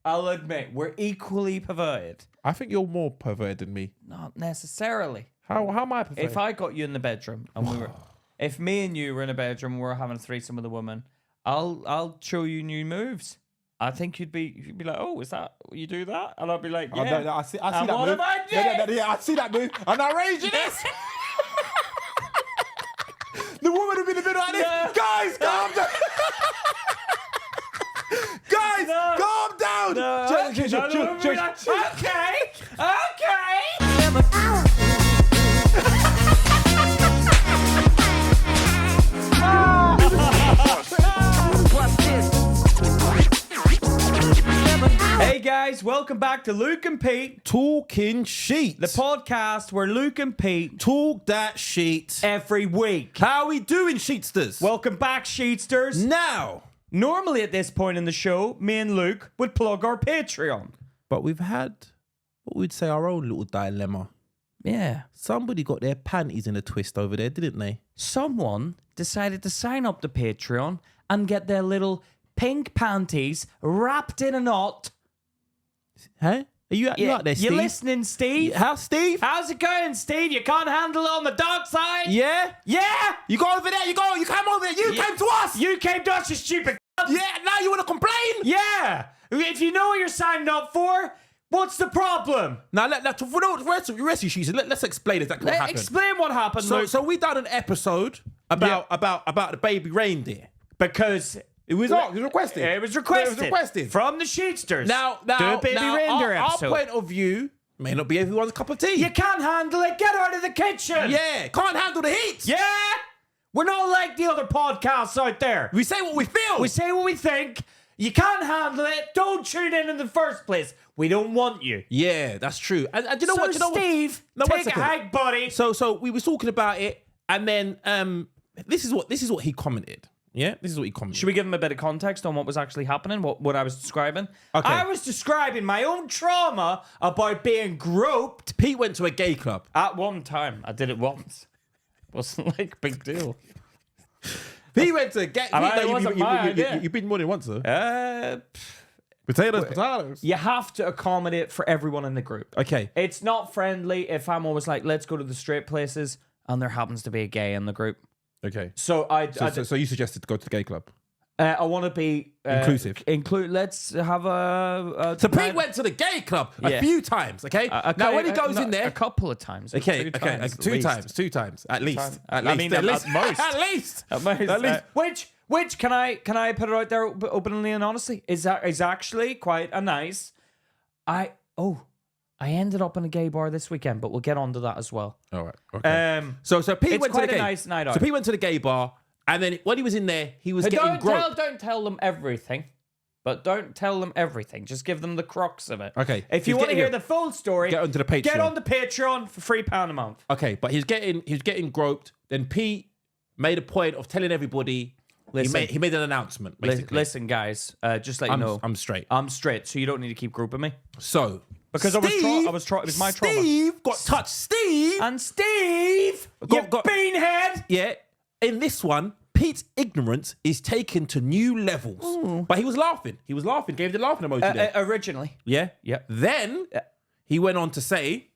I'll admit, we're equally perverted. I think you're more perverted than me. Not necessarily. How am I perverted? If I got you in the bedroom and if me and you were in a bedroom and we were having a threesome with a woman, I'll show you new moves. I think you'd be like, oh, is that you do that? And I'd be like, yeah. Oh, no, I see that what move. Have I did? Yeah, I see that move. And I rage in this. The woman would be in the middle like this. No. Guys, calm down. Guys, calm down. Hey guys, welcome back to Luke and Pete, Talking Sheet. the podcast where Luke and Pete Talk that sheet. every week. How we doing, Sheetsters? Welcome back, Sheetsters. Now. Normally at this point in the show, me and Luke would plug our Patreon. But we've had, what we'd say, our own little dilemma. Yeah. Somebody got their panties in a twist over there, didn't they? Someone decided to sign up to Patreon and get their little pink panties wrapped in a knot. Hey? Are you out there, Steve? You listening, Steve? How's Steve? How's it going, Steve? You can't handle it on the dark side? Yeah? Yeah? You go over there, you come over there, you came to us! You came to us, you stupid Yeah, now you want to complain? Yeah! If you know what you're signing up for, what's the problem? Now, for the rest of you, let's explain exactly what happened. Explain what happened, Luke. So we done an episode about the baby reindeer. Because... It was requested. It was requested. From the Sheetsters. Now, do a baby reindeer episode. Our point of view may not be everyone's cup of tea. You can't handle it. Get out of the kitchen. Yeah, can't handle the heat. Yeah. We're not like the other podcasts out there. We say what we feel. We say what we think. You can't handle it. Don't tune in the first place. We don't want you. Yeah, that's true. And you know what? Steve, take a hike, buddy. So we were talking about it, and then this is what he commented. Yeah, this is what he commented. Should we give him a bit of context on what was actually happening? What I was describing? Okay. I was describing my own trauma about being groped. Pete went to a gay club. At one time. I did it once. Wasn't like a big deal. He went to a gay club. You've been more than once, though. Potatoes. You have to accommodate for everyone in the group. Okay. It's not friendly if I'm always like, let's go to the straight places, and there happens to be a gay in the group. Okay. So So you suggested to go to the gay club? I want to be inclusive. Let's have a So Pete went to the gay club a few times. Okay. Now when he goes in there, a couple of times. Okay. Two times at least. At least. Which can I put it out there openly and honestly is actually quite a nice. I ended up in a gay bar this weekend, but we'll get on to that as well. All right. Okay. So Pete went to the gay. Nice night out. So Pete went to the gay bar, and then when he was in there, he was getting groped. Don't tell them everything, but don't tell them everything. Just give them the crux of it. Okay. If you want to hear the full story, get onto the Patreon. Get on the Patreon for £3 a month. Okay, but he's getting groped. Then Pete made a point of telling everybody. Listen, he made an announcement. Basically, listen, guys. Just let you know, I'm straight. I'm straight, so you don't need to keep groping me. So. Because I was it was my trauma. Steve got touched. Steve! And Steve! You beanhead! Yeah. In this one, Pete's ignorance is taken to new levels. Ooh. But he was laughing. Gave the laughing emoji there. Originally. Yeah? Yeah. Then, he went on to say...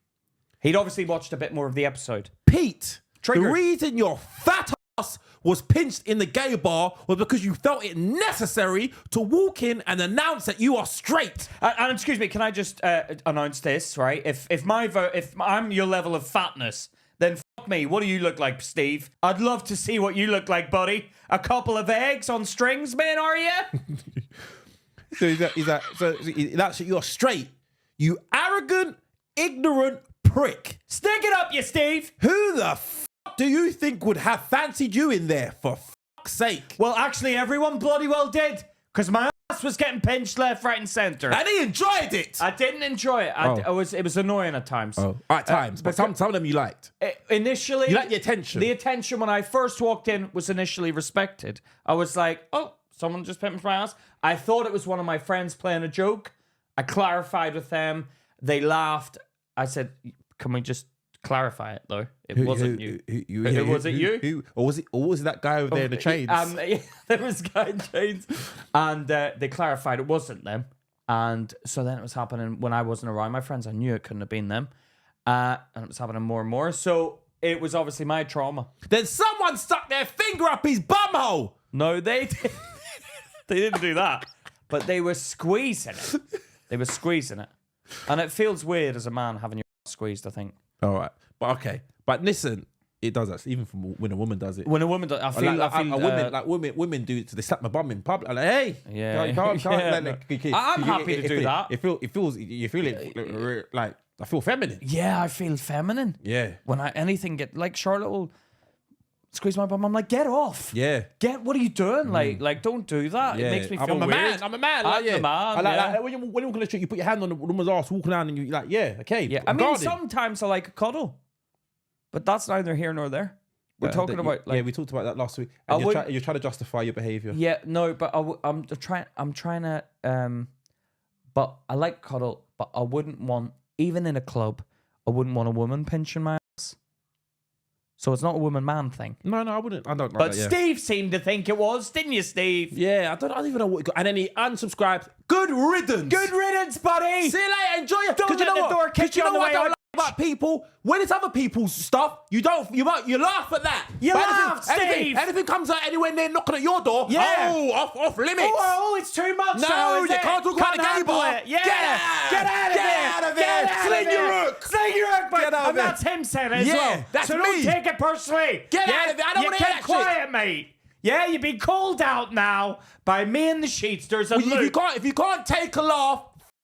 He'd obviously watched a bit more of the episode. Pete, Triggered. The reason your fat ass was pinched in the gay bar was because you felt it necessary to walk in and announce that you are straight. And excuse me, can I just announce this, right? If I'm your level of fatness, then fuck me. What do you look like, Steve? I'd love to see what you look like, buddy. A couple of eggs on strings, man, are you? So that's you're straight. You arrogant, ignorant prick. Stick it up, you Steve. Who the do you think would have fancied you in there, for fuck's sake? Well, actually, everyone bloody well did. Because my ass was getting pinched left, right, and centre. And he enjoyed it. I didn't enjoy it. It was annoying at times. Oh, at times. But some of them you liked. Initially... You liked the attention. The attention when I first walked in was initially respected. I was like, oh, someone just pinched my ass. I thought it was one of my friends playing a joke. I clarified with them. They laughed. I said, can we just... clarify it though. It wasn't you. Was it you? Or was it that guy over there in the chains? Yeah, there was a guy in chains, and they clarified it wasn't them. And so then it was happening when I wasn't around my friends. I knew it couldn't have been them. And it was happening more and more. So it was obviously my trauma. Then someone stuck their finger up his bumhole. No, they they didn't do that. But they were squeezing it. They were squeezing it. And it feels weird as a man having your ass squeezed, I think. All right. But okay. But listen, it does actually, even from when a woman does it. When a woman does, I feel women do it to they slap my bum in public. I'm like, hey, Yeah. you can't, I'm happy to do that. You feel it like I feel feminine. Yeah, I feel feminine. Yeah. When anything get like Charlotte will squeeze my bum, I'm like, get off. Yeah. What are you doing? Like don't do that. Yeah. It makes me feel I'm a weird. man. I'm a man. I'm the man. I like when you walk on the street, you put your hand on the woman's ass, walking down, and you like, yeah, okay. Yeah. I mean, sometimes I like a cuddle, but that's neither here nor there. We're talking about like, we talked about that last week. And you're trying to justify your behavior. Yeah, no, but I'm trying to but I like cuddle, but I wouldn't want, even in a club, I wouldn't want a woman pinching my ass. So it's not a woman-man thing. No, I wouldn't. I don't. But that, yeah. Steve seemed to think it was, didn't you, Steve? Yeah, I don't even know what. And then he unsubscribed. Good riddance. Good riddance, buddy. See you later. Enjoy it. Don't let the door kick you on the way out. About people, when it's other people's stuff, you laugh at that. You laugh, Steve. Anything comes out anywhere near knocking at your door. Yeah. Oh, off limits. Oh, it's too much. No, now, you can't talk about the gay bar. Yeah. Get out of there. Sling your hook. Sling your hook. Get out of And there. that's him saying it as Yeah, well. that's so me. don't take it personally. Get out of there. I don't want to hear that shit. Quiet, mate. Yeah, you've been called out now by me in the sheets. There's a loop. If you can't take a laugh,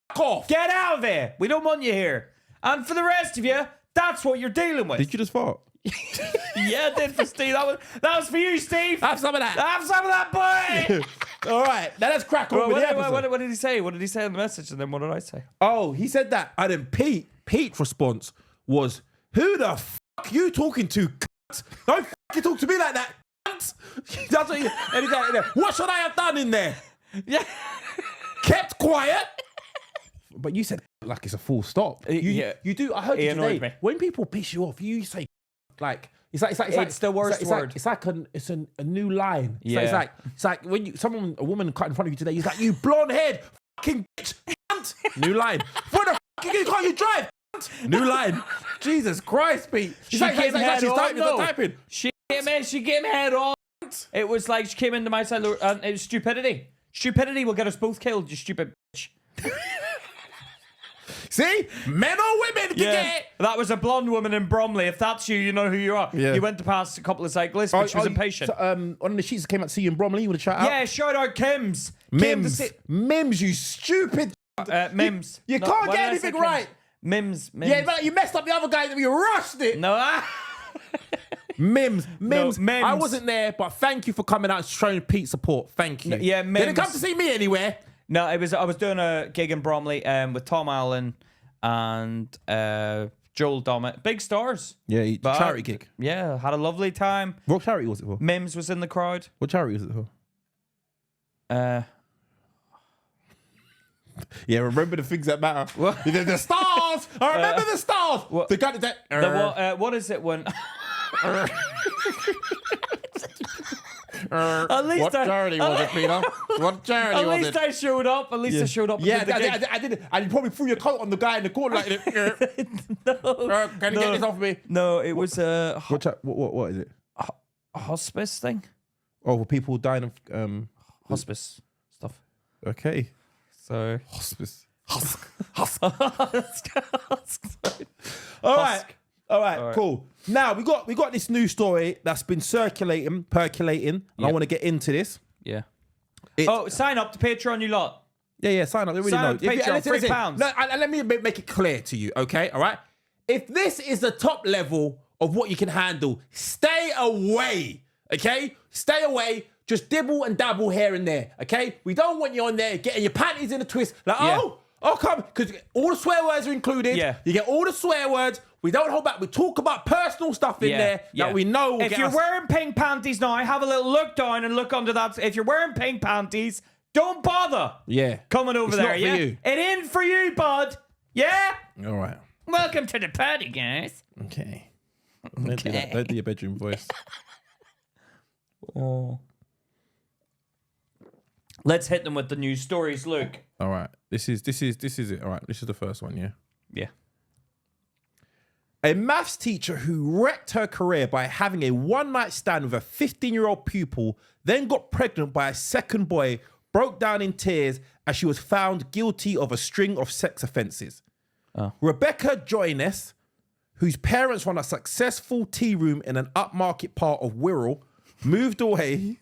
f*** off. Get out of here. We don't want you here. And for the rest of you, that's what you're dealing with. Did you just fart? Yeah, I did for Steve. That was for you, Steve. Have some of that. Have some of that, boy. All right, now let's crack on with the episode. What did he say? What did he say in the message? And then what did I say? Oh, he said that. And then Pete's response was, who the fuck you talking to, cunt? Don't fucking talk to me like that, cunt. That's what and he's like, what should I have done in there? Yeah. Kept quiet. But you said like it's a full stop. Yeah. You do. I heard He you annoyed today. me. When people piss you off, you say like it's the worst word. It's like a new line. Yeah. It's like when a woman cut in front of you today. He's like, you blonde head, fucking bitch, cunt. New line. What the fuck can't you drive? Cunt? New line. Jesus Christ, Pete. She's typing. She came head on. It was like she came into my side and it was stupidity. Stupidity will get us both killed, you stupid bitch. See? Men or women can get it. That was a blonde woman in Bromley. If that's you, you know who you are. Yeah. You went to pass a couple of cyclists, but she was impatient. So, on the sheets that came out to see you in Bromley, you would have shout out? Yeah, shout out Kims. Mims, you stupid. Mims. You can't get anything right. Mims. Yeah, but you messed up the other guy and you rushed it. No, Mims. Mims. I wasn't there, but thank you for coming out and showing Pete support. Thank you. Yeah, Mims. Didn't come to see me anywhere. No, I was doing a gig in Bromley with Tom Allen and Joel Dommett. Big stars. Yeah, charity gig. Yeah, had a lovely time. What charity was it for? Mims was in the crowd. What charity was it for? Yeah, remember the things that matter. The stars. I remember the stars. The guy that. What is it when? At least what charity was it, Peter? What charity was it? At least I showed up. At least I showed up. Yeah, I did. And you probably threw your coat on the guy in the corner like, no, can you get this off me? No, it was a what is it? A hospice thing. Oh, well, people dying of hospice stuff. Okay. So hospice. All right, cool. Now we got this new story that's been percolating, and I want to get into this. Yeah. Sign up to Patreon, you lot. Yeah, sign up. They really sign know. Up to Patreon, £3. No, let me make it clear to you, okay? All right. If this is the top level of what you can handle, stay away. Okay, stay away. Just dibble and dabble here and there. Okay, we don't want you on there getting your panties in a twist. Like, oh, come, because all the swear words are included. Yeah. You get all the swear words. We don't hold back. We talk about personal stuff in there that we know will if you're wearing pink panties now, have a little look down and look under that. If you're wearing pink panties, don't bother. Yeah. Coming over there, not for you. It ain't for you, bud. Yeah? All right. Welcome to the party, guys. Okay. Don't do your bedroom voice. Oh. Let's hit them with the news stories, Luke. All right. This is it. All right. This is the first one, yeah. Yeah. A maths teacher who wrecked her career by having a one-night stand with a 15-year-old pupil, then got pregnant by a second boy, broke down in tears as she was found guilty of a string of sex offences. Oh. Rebecca Joynes, whose parents run a successful tea room in an upmarket part of Wirral, moved away.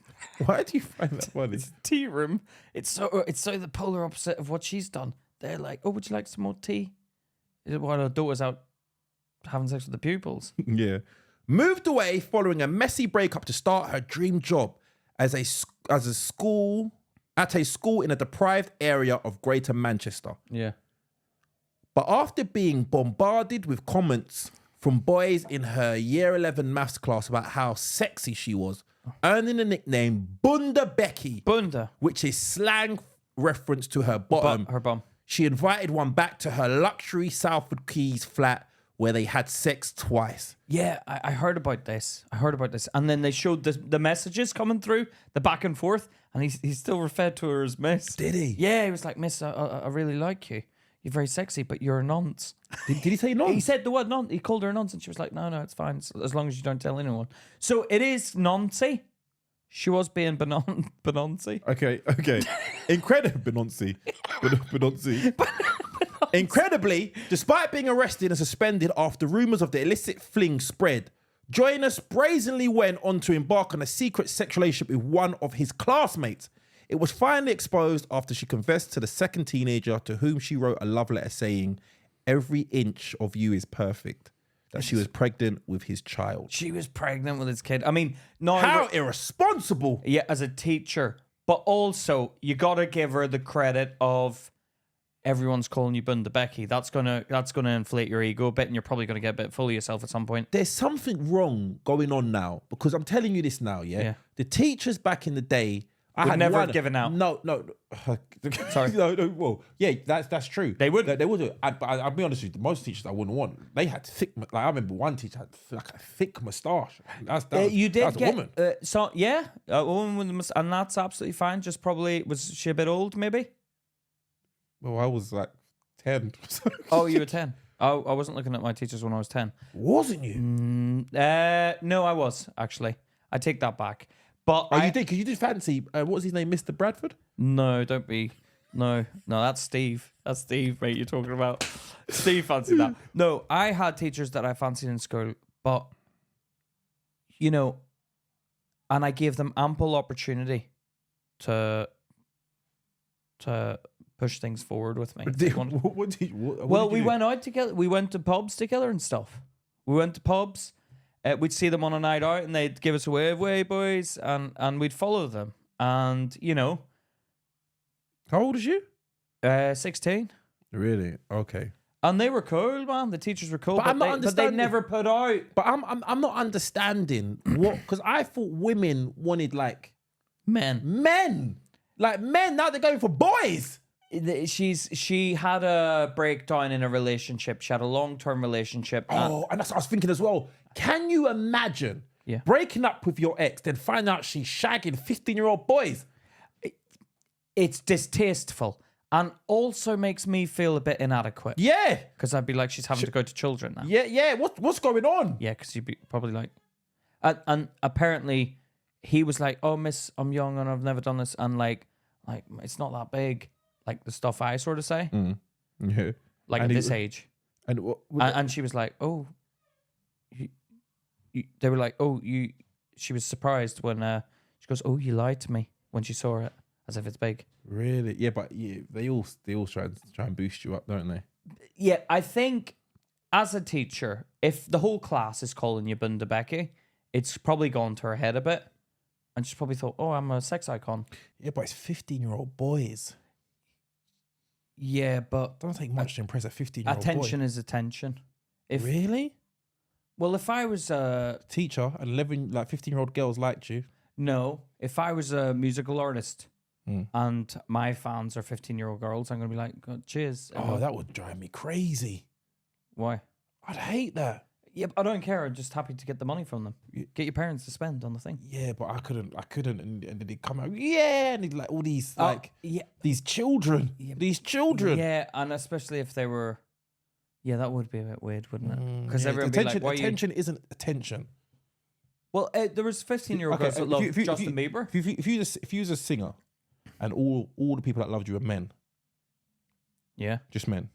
Why do you find that funny? Tea room. It's so the polar opposite of what she's done. They're like, oh, would you like some more tea? While her daughter's out having sex with the pupils. Yeah. Moved away following a messy breakup to start her dream job at a school in a deprived area of Greater Manchester. Yeah. But after being bombarded with comments from boys in her year 11 maths class about how sexy she was, earning the nickname Bunda Becky, Bunda, which is slang reference to her bottom, her bum. she invited one back to her luxury Salford Keys flat where they had sex twice. Yeah, I heard about this. And then they showed the messages coming through, the back and forth, and he still referred to her as Miss. Did he? Yeah, he was like, Miss, I really like you. You're very sexy, but you're a nonce. Did he say nonce? He said the word nonce. He called her a nonce, and she was like, no, it's fine, as long as you don't tell anyone. So it is noncy. She was being Benoncy. Okay. Incredible, Benoncy. Incredibly, despite being arrested and suspended after rumours of the illicit fling spread, Joynes brazenly went on to embark on a secret sexual relationship with one of his classmates. It was finally exposed after she confessed to the second teenager to whom she wrote a love letter saying, "Every inch of you is perfect," that she was pregnant with his child. She was pregnant with his kid. I mean, no, How irresponsible. Yeah, as a teacher. But also, you got to give her the credit of everyone's calling you Bunda Becky. That's gonna inflate your ego a bit, and you're probably gonna get a bit full of yourself at some point. There's something wrong going on now, because I'm telling you this now, yeah? The teachers back in the day, I had never given out. No. Sorry. No. Well, yeah, that's true. They would. They would. But I'll be honest with you, most teachers I wouldn't want. They had thick. Like I remember one teacher had like a thick moustache. That's you did that's get a woman. a woman with a moustache, and that's absolutely fine. Just probably was she a bit old, maybe? Well, I was like 10. Oh, you were 10. I wasn't looking at my teachers when I was 10. Wasn't you? No, I was actually. I take that back. But you did, because you did fancy. What was his name, Mr. Bradford? No, don't be. No, that's Steve. That's Steve, mate. You're talking about Steve. Fancied that. No, I had teachers that I fancied in school, but and I gave them ample opportunity to push things forward with me. We went out together. We went to pubs together and stuff. We went to pubs. We'd see them on a night out, and they'd give us a wave, boys, and we'd follow them. And How old is you? 16. Really? Okay. And they were cool, man. The teachers were cool, But I'm not but they understanding. never put out. But I'm not understanding what, because I thought women wanted like Men. like men. Now they're going for boys. She had a breakdown in a relationship. She had a long-term relationship. Oh, and that's what I was thinking as well. Can you imagine breaking up with your ex, then find out she's shagging 15-year-old boys? It's distasteful, and also makes me feel a bit inadequate. Yeah, because I'd be like, she's having to go to children now. Yeah. What's going on? Yeah, because you'd be probably like, and apparently he was like, "Oh, miss, I'm young and I've never done this," and like it's not that big, like the stuff I sort of say. Yeah, like and at this age, and she was like, "Oh." They were like, "Oh, you." She was surprised when she goes, "Oh, you lied to me," when she saw it, as if it's big. Really? Yeah, but they all try and boost you up, don't they? Yeah, I think as a teacher, if the whole class is calling you Bunda Becky, it's probably gone to her head a bit, and she's probably thought, "Oh, I'm a sex icon." Yeah, but it's 15-year-old boys. Yeah, but don't take much to impress a 15-year-old boy. Attention is attention. Really? Well, if I was a teacher and 15-year-old girls liked you. No, if I was a musical artist and my fans are 15-year-old girls, I'm going to be like, "God, cheers." Oh, that would drive me crazy. Why? I'd hate that. Yeah, I don't care. I'm just happy to get the money from them. Get your parents to spend on the thing. Yeah, but I couldn't, and then they come out, and they'd like all these, yeah. these children, Yeah, and especially if they were, that would be a bit weird, wouldn't it? Because everyone would be like, why attention isn't attention. Well, there was 15-year-old girls that loved Justin Bieber. If you was a singer, and all the people that loved you were men. Yeah. Just men.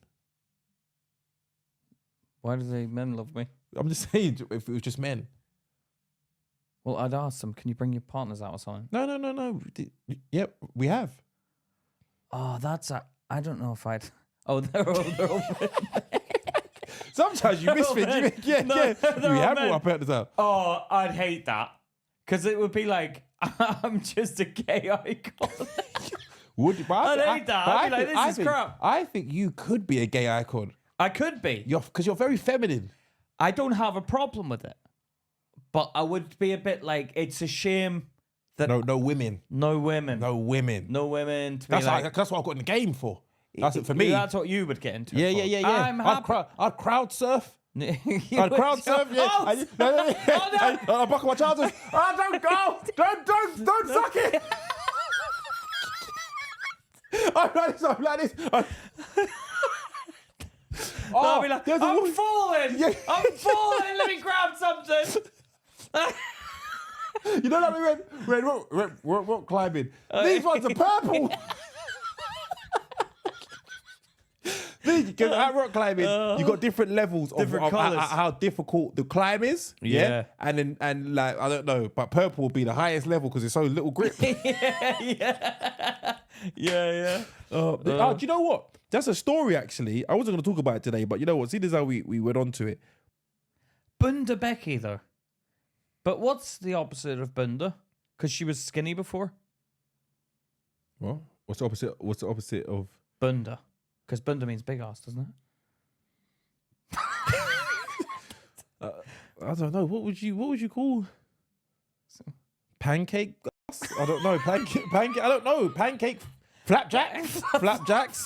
Why do they men love me? I'm just saying, if it was just men. Well, I'd ask them, can you bring your partners out or something? No. Yep, we have. Oh, I don't know if I'd... Oh, they're all Sometimes you misfit. We have all our partners out. Oh, I'd hate that. Because it would be like, I'm just a gay icon. I'd hate that. I'd be like, this is crap. I think you could be a gay icon. I could be. Because you're very feminine. I don't have a problem with it. But I would be a bit like, it's a shame that... No women. No women. No women. No women. To That's be like, that's what I got in the game for. That's it for me. That's what you would get into. Yeah. I'm happy. I'd crowd surf. I'd crowd surf, yeah. Oh, no. I'll buckle my trousers. Don't go. Don't suck it. I'm like this. I'll be like, I'm falling. Yeah. I'm falling. Let me grab something. You know that we went rock climbing. These ones are purple. Because at rock climbing, you got different levels of how difficult the climb is. Yeah. And like, I don't know, but purple would be the highest level because it's so little grip. Yeah. Do you know what? That's a story, actually. I wasn't going to talk about it today, but you know what? See, this is how we went on to it. Bunda Becky, though. But what's the opposite of Bunda? Because she was skinny before. Well, what's the opposite of Bunda? Because Bunda means big ass, doesn't it? I don't know. What would you call pancake? I don't know. Pancake. I don't know. Pancake. Flapjacks.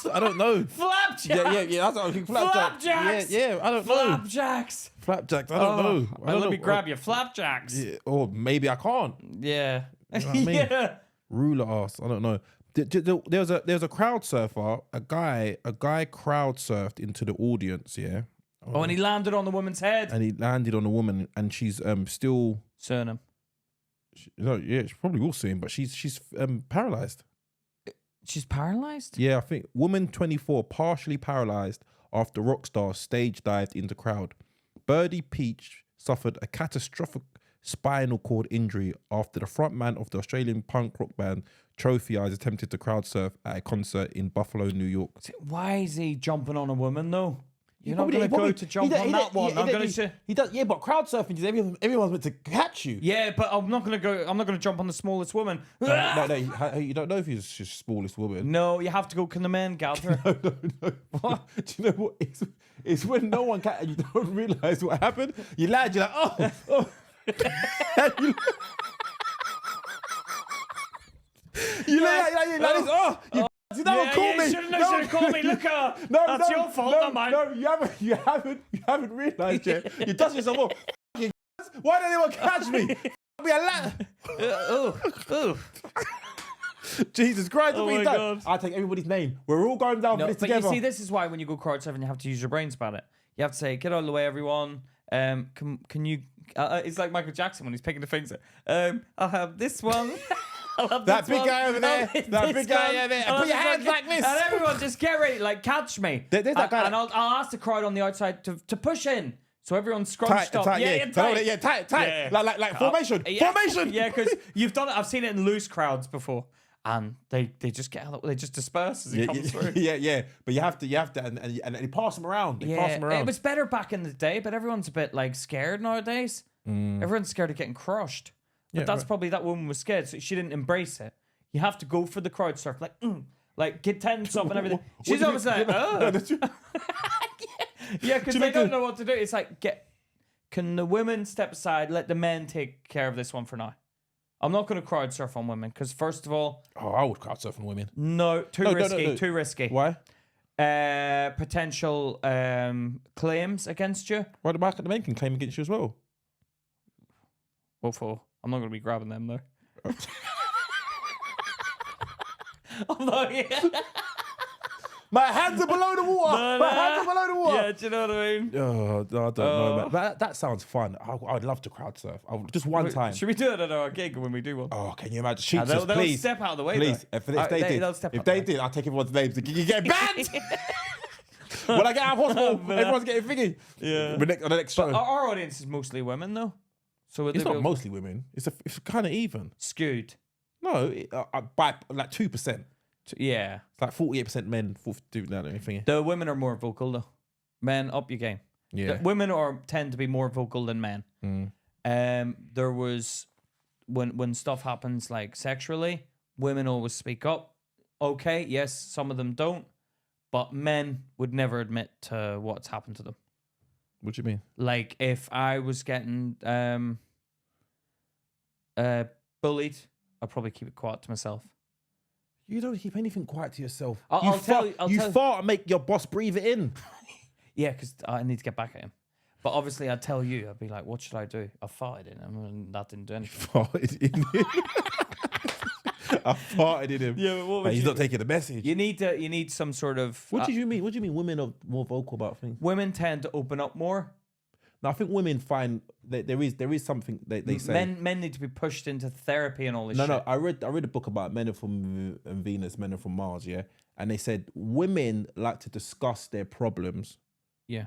I don't know. Flapjacks. Yeah. That's what I think. Flapjacks. Yeah. I don't know. Flapjacks. I don't know. Let me grab your flapjacks. Yeah, or maybe I can't. Yeah. You know what I mean? Yeah. Ruler ass. I don't know. There was a crowd surfer. A guy crowd surfed into the audience. Yeah. Oh, and he landed on the woman's head. And he landed on a woman, and she's still Surname. She probably will soon, but she's paralyzed. She's paralyzed? Yeah, I think woman 24 partially paralyzed after rock star stage dived into crowd. Birdie Peach suffered a catastrophic spinal cord injury after the frontman of the Australian punk rock band Trophy Eyes attempted to crowd surf at a concert in Buffalo, New York. Why is he jumping on a woman though? You're not going to go to jump on that one. I'm going to. He does. Yeah, but crowd surfing is everyone's meant to catch you. Yeah, but I'm not going to go. I'm not going to jump on the smallest woman. No. You don't know if he's the smallest woman. No, you have to go. Can the man gather? No. What? Do you know what? It's when no one can and you don't realise what happened. You land. You're like, oh. You like this. Oh. You never called me. You should have called me. Look, that's your fault, not mine. No, you haven't realised yet. You touched yourself off. Why didn't anyone catch me? Be a lad. Jesus Christ! Oh my God. I take everybody's name. We're all going down for this together. You see, this is why when you go crowd surfing, you have to use your brains about it. You have to say, "Get out of the way, everyone." Can you? It's like Michael Jackson when he's picking the things. I'll have this one. That big guy over there. That big guy over there. Put your hands like this. And everyone just get ready, like catch me. There's that guy. And I'll ask the crowd on the outside to push in. So everyone's scrunched up. Tight. Yeah. Like formation. Formation. Yeah, because you've done it. I've seen it in loose crowds before. And they just they just disperse as it comes through. Yeah. But you have to, and they pass them around. It was better back in the day, but everyone's a bit like scared nowadays. Everyone's scared of getting crushed. But that's probably that woman was scared, so she didn't embrace it. You have to go for the crowd surf, like get tense up and everything. She's always like, yeah, because they don't know what to do. It's like, can the women step aside, let the men take care of this one for now? I'm not going to crowd surf on women because first of all, I would crowd surf on women. No, too risky. Why? potential claims against you. Why the market domain can claim against you as well? What for? I'm not going to be grabbing them though. I'm not. My hands are below the water. No, My hands are below the water. Yeah, do you know what I mean? Oh, I don't know, man. That sounds fun. I'd love to crowd surf. Just one time. Should we do it at our gig when we do one? Oh, can you imagine? Sheets, They'll please. step out of the way. Please. Though. If they did, I'll take everyone's names. You get banned. When I get out of hospital, everyone's getting thingy. Yeah. On the next show. But our audience is mostly women, though. So It's not mostly women. It's kind of even. skewed. No, by like 2%. Yeah. It's like 48% men do that thing. The women are more vocal, though. Men, up your game. Yeah. The women tend to be more vocal than men. There was when stuff happens like sexually, women always speak up. Okay, yes, some of them don't, but men would never admit to what's happened to them. What do you mean? Like if I was getting bullied, I'd probably keep it quiet to myself. You don't keep anything quiet to yourself. I'll tell you. Fart and make your boss breathe it in. Yeah, because I need to get back at him. But obviously, I'd tell you. I'd be like, "What should I do?" I farted in him, and that didn't do anything. Farted in him. I farted in him. Yeah, but what would he's you not taking the message. You need some sort of. What do you mean? What do you mean? Women are more vocal about things. Women tend to open up more. No, I think women find that there is something they say. Men need to be pushed into therapy and all this. No, shit. I read a book about men are from Venus, men are from Mars. Yeah, and they said women like to discuss their problems. Yeah.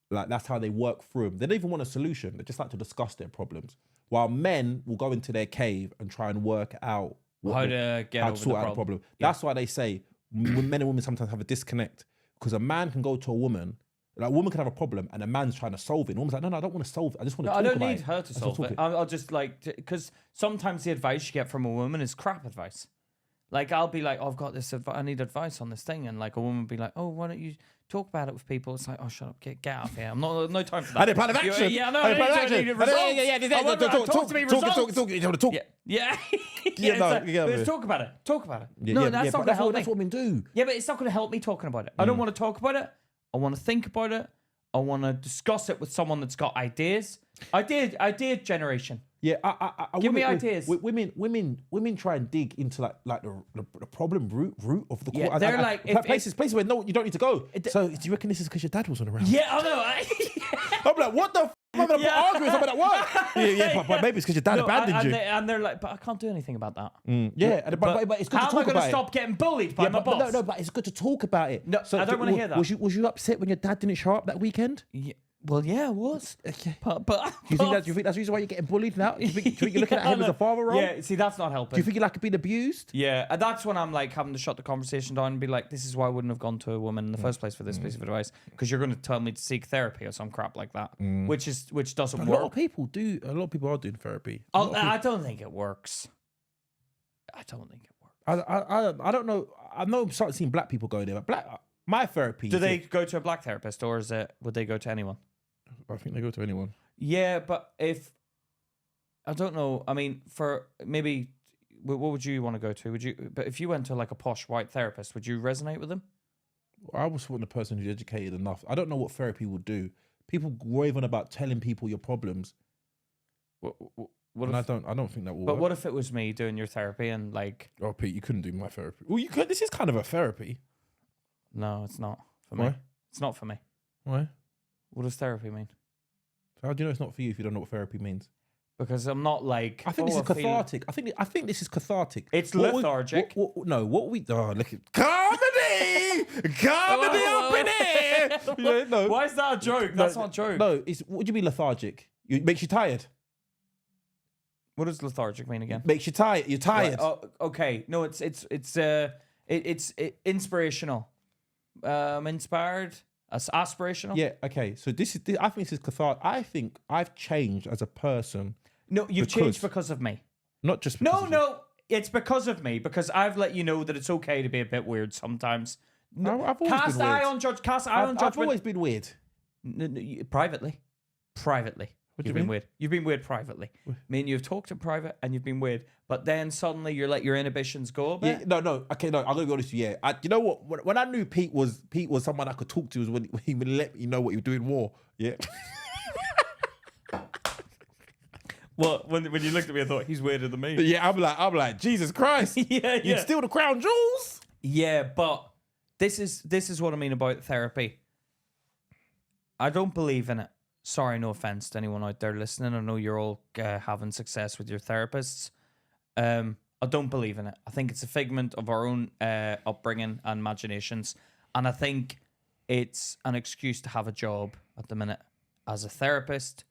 Like that's how they work through them. They don't even want a solution. They just like to discuss their problems. While men will go into their cave and try and work out how to sort out the problem. Yeah. That's why they say men and women sometimes have a disconnect, because a man can go to a woman. Like a woman can have a problem and a man's trying to solve it. And a woman's like, no, I don't want to solve it. I just want to talk about it. I don't need her to solve it. I'll just like, because sometimes the advice you get from a woman is crap advice. Like I'll be like, oh, I've got this, I need advice on this thing. And like a woman will be like, oh, why don't you talk about it with people? It's like, oh, shut up, get out of here. I'm no time for that. I need a plan of action. Yeah, no, I need a plan of action. Talk to me results. Talk. You want to talk? Yeah. Yeah, talk about it. Talk about it. Yeah, No, yeah, that's yeah, not but going to help me. That's what men do. Yeah, but it's not going to help me talking about it. I don't want to talk about it. I want to think about it. I want to discuss it with someone that's got ideas. Idea generation. Yeah, Give me ideas. Women try and dig into like the problem root of the Yeah, they're like places where you don't need to go. So do you reckon this is because your dad wasn't around? Yeah, I know. I'm like, what the? I'm gonna argue with someone at work. Yeah, but maybe it's because your dad abandoned you. And they're like, but I can't do anything about that. Yeah, but it's good to talk about it. How am I going to stop getting bullied by my boss? No, but it's good to talk about it. No, I don't want to hear that. Was you upset when your dad didn't show up that weekend? Yeah. Well, yeah, I was. Okay. But do you think that's the reason why you're getting bullied now? Do you think you're looking at him as a father role? Yeah, see, that's not helping. Do you think you're like being abused? Yeah, and that's when I'm like having to shut the conversation down and be like, this is why I wouldn't have gone to a woman in the first place for this piece of advice, because you're going to tell me to seek therapy or some crap like that, which doesn't work. A lot of people do. A lot of people are doing therapy. I don't think it works. I don't know. I know I'm starting seeing black people go there, but my therapy. Do they go to a black therapist, or would they go to anyone? I think they go to anyone. Yeah, but I don't know. I mean, for maybe, what would you want to go to? But if you went to like a posh white therapist, would you resonate with them? I was the person who's educated enough. I don't know what therapy will do. People rave on about telling people your problems. I don't think that will. But work. what if it was me doing your therapy and like? Oh, Pete, you couldn't do my therapy. Well, you could. This is kind of a therapy. No, it's not for me. Why? It's not for me. Why? What does therapy mean? How do you know it's not for you if you don't know what therapy means? Because I'm not like. I think this is cathartic. I think this is cathartic. It's lethargic. Look at comedy up in here. No. Why is that a joke? That's not a joke. No, what do you mean lethargic? It makes you tired. What does lethargic mean again? Makes you tired. You're tired. Right. Oh, okay. No, it's inspirational. Inspired. Aspirational. Yeah. Okay. So I think this is cathartic. I think I've changed as a person. No, you've changed because of me. Not just because No. It's because of me, because I've let you know that it's okay to be a bit weird sometimes. No, I've always been weird. Cast eye on judgment. I've always been weird. Privately. You've been weird. You've been weird privately. Me and you've talked in private and you've been weird. But then suddenly you let your inhibitions go a bit. Yeah, no. Okay, no. I'm gonna be honest with you. Yeah, you know what? When I knew Pete was someone I could talk to, was when he would let me know what he was doing more. Yeah. Well, when you looked at me, I thought he's weirder than me. Yeah, I'm like, Jesus Christ. Yeah. You'd steal the crown jewels. Yeah, but this is what I mean about therapy. I don't believe in it. Sorry, no offense to anyone out there listening. I know you're all having success with your therapists. I don't believe in it. I think it's a figment of our own upbringing and imaginations. And I think it's an excuse to have a job at the minute. As a therapist,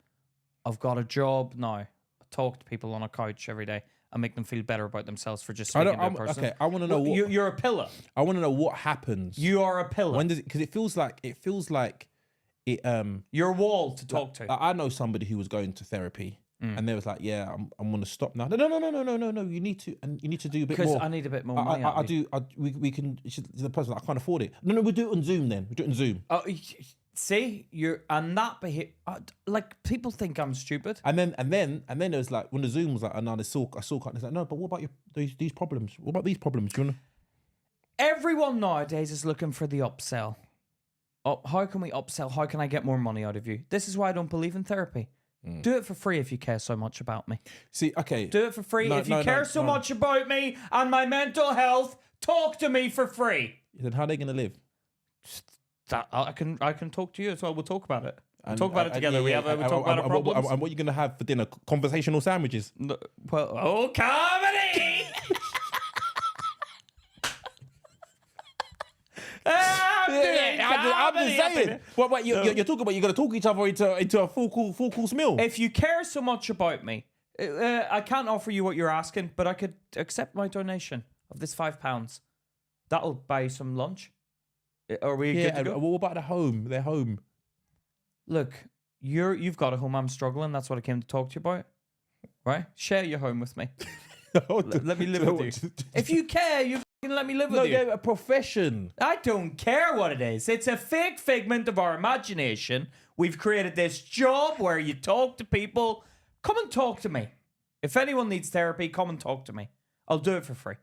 I've got a job now. I talk to people on a couch every day and make them feel better about themselves for just speaking to a person. Okay, I want to know what... You're a pillar. I want to know what happens. You are a pillar. When does it... Because it feels like... Your wall to talk to. I know somebody who was going to therapy and they was like, yeah, I'm going to stop now. No. You need to do a bit more. Because I need a bit more money. We can... The person, I can't afford it. No, we'll do it on Zoom then. We'll do it on Zoom. Oh, see, like people think I'm stupid. And then it was like when the Zoom was like, oh, no, I still can't. It's like, no, but what about these problems? What about these problems? Do you know? Everyone nowadays is looking for the upsell. Oh, how can we upsell? How can I get more money out of you? This is why I don't believe in therapy. Do it for free if you care so much about me. See, okay. Do it for free. If you care so much about me and my mental health, talk to me for free. Then how are they going to live? I can talk to you as well. We'll talk about it. We'll talk about it together. We'll talk about our problems. And what are you going to have for dinner? Conversational sandwiches? No, well, comedy! I'm just saying. What you're talking about? You're going to talk each other into a full course meal. If you care so much about me, I can't offer you what you're asking, but I could accept my donation of this £5. That'll buy you some lunch. Are we good to go? What about the home? Their home. Look, you've got a home. I'm struggling. That's what I came to talk to you about. Right? Share your home with me. Let me live with you. If you care, you can let me live with you. No, a profession. I don't care what it is. It's a fake figment of our imagination. We've created this job where you talk to people. Come and talk to me. If anyone needs therapy, come and talk to me. I'll do it for free.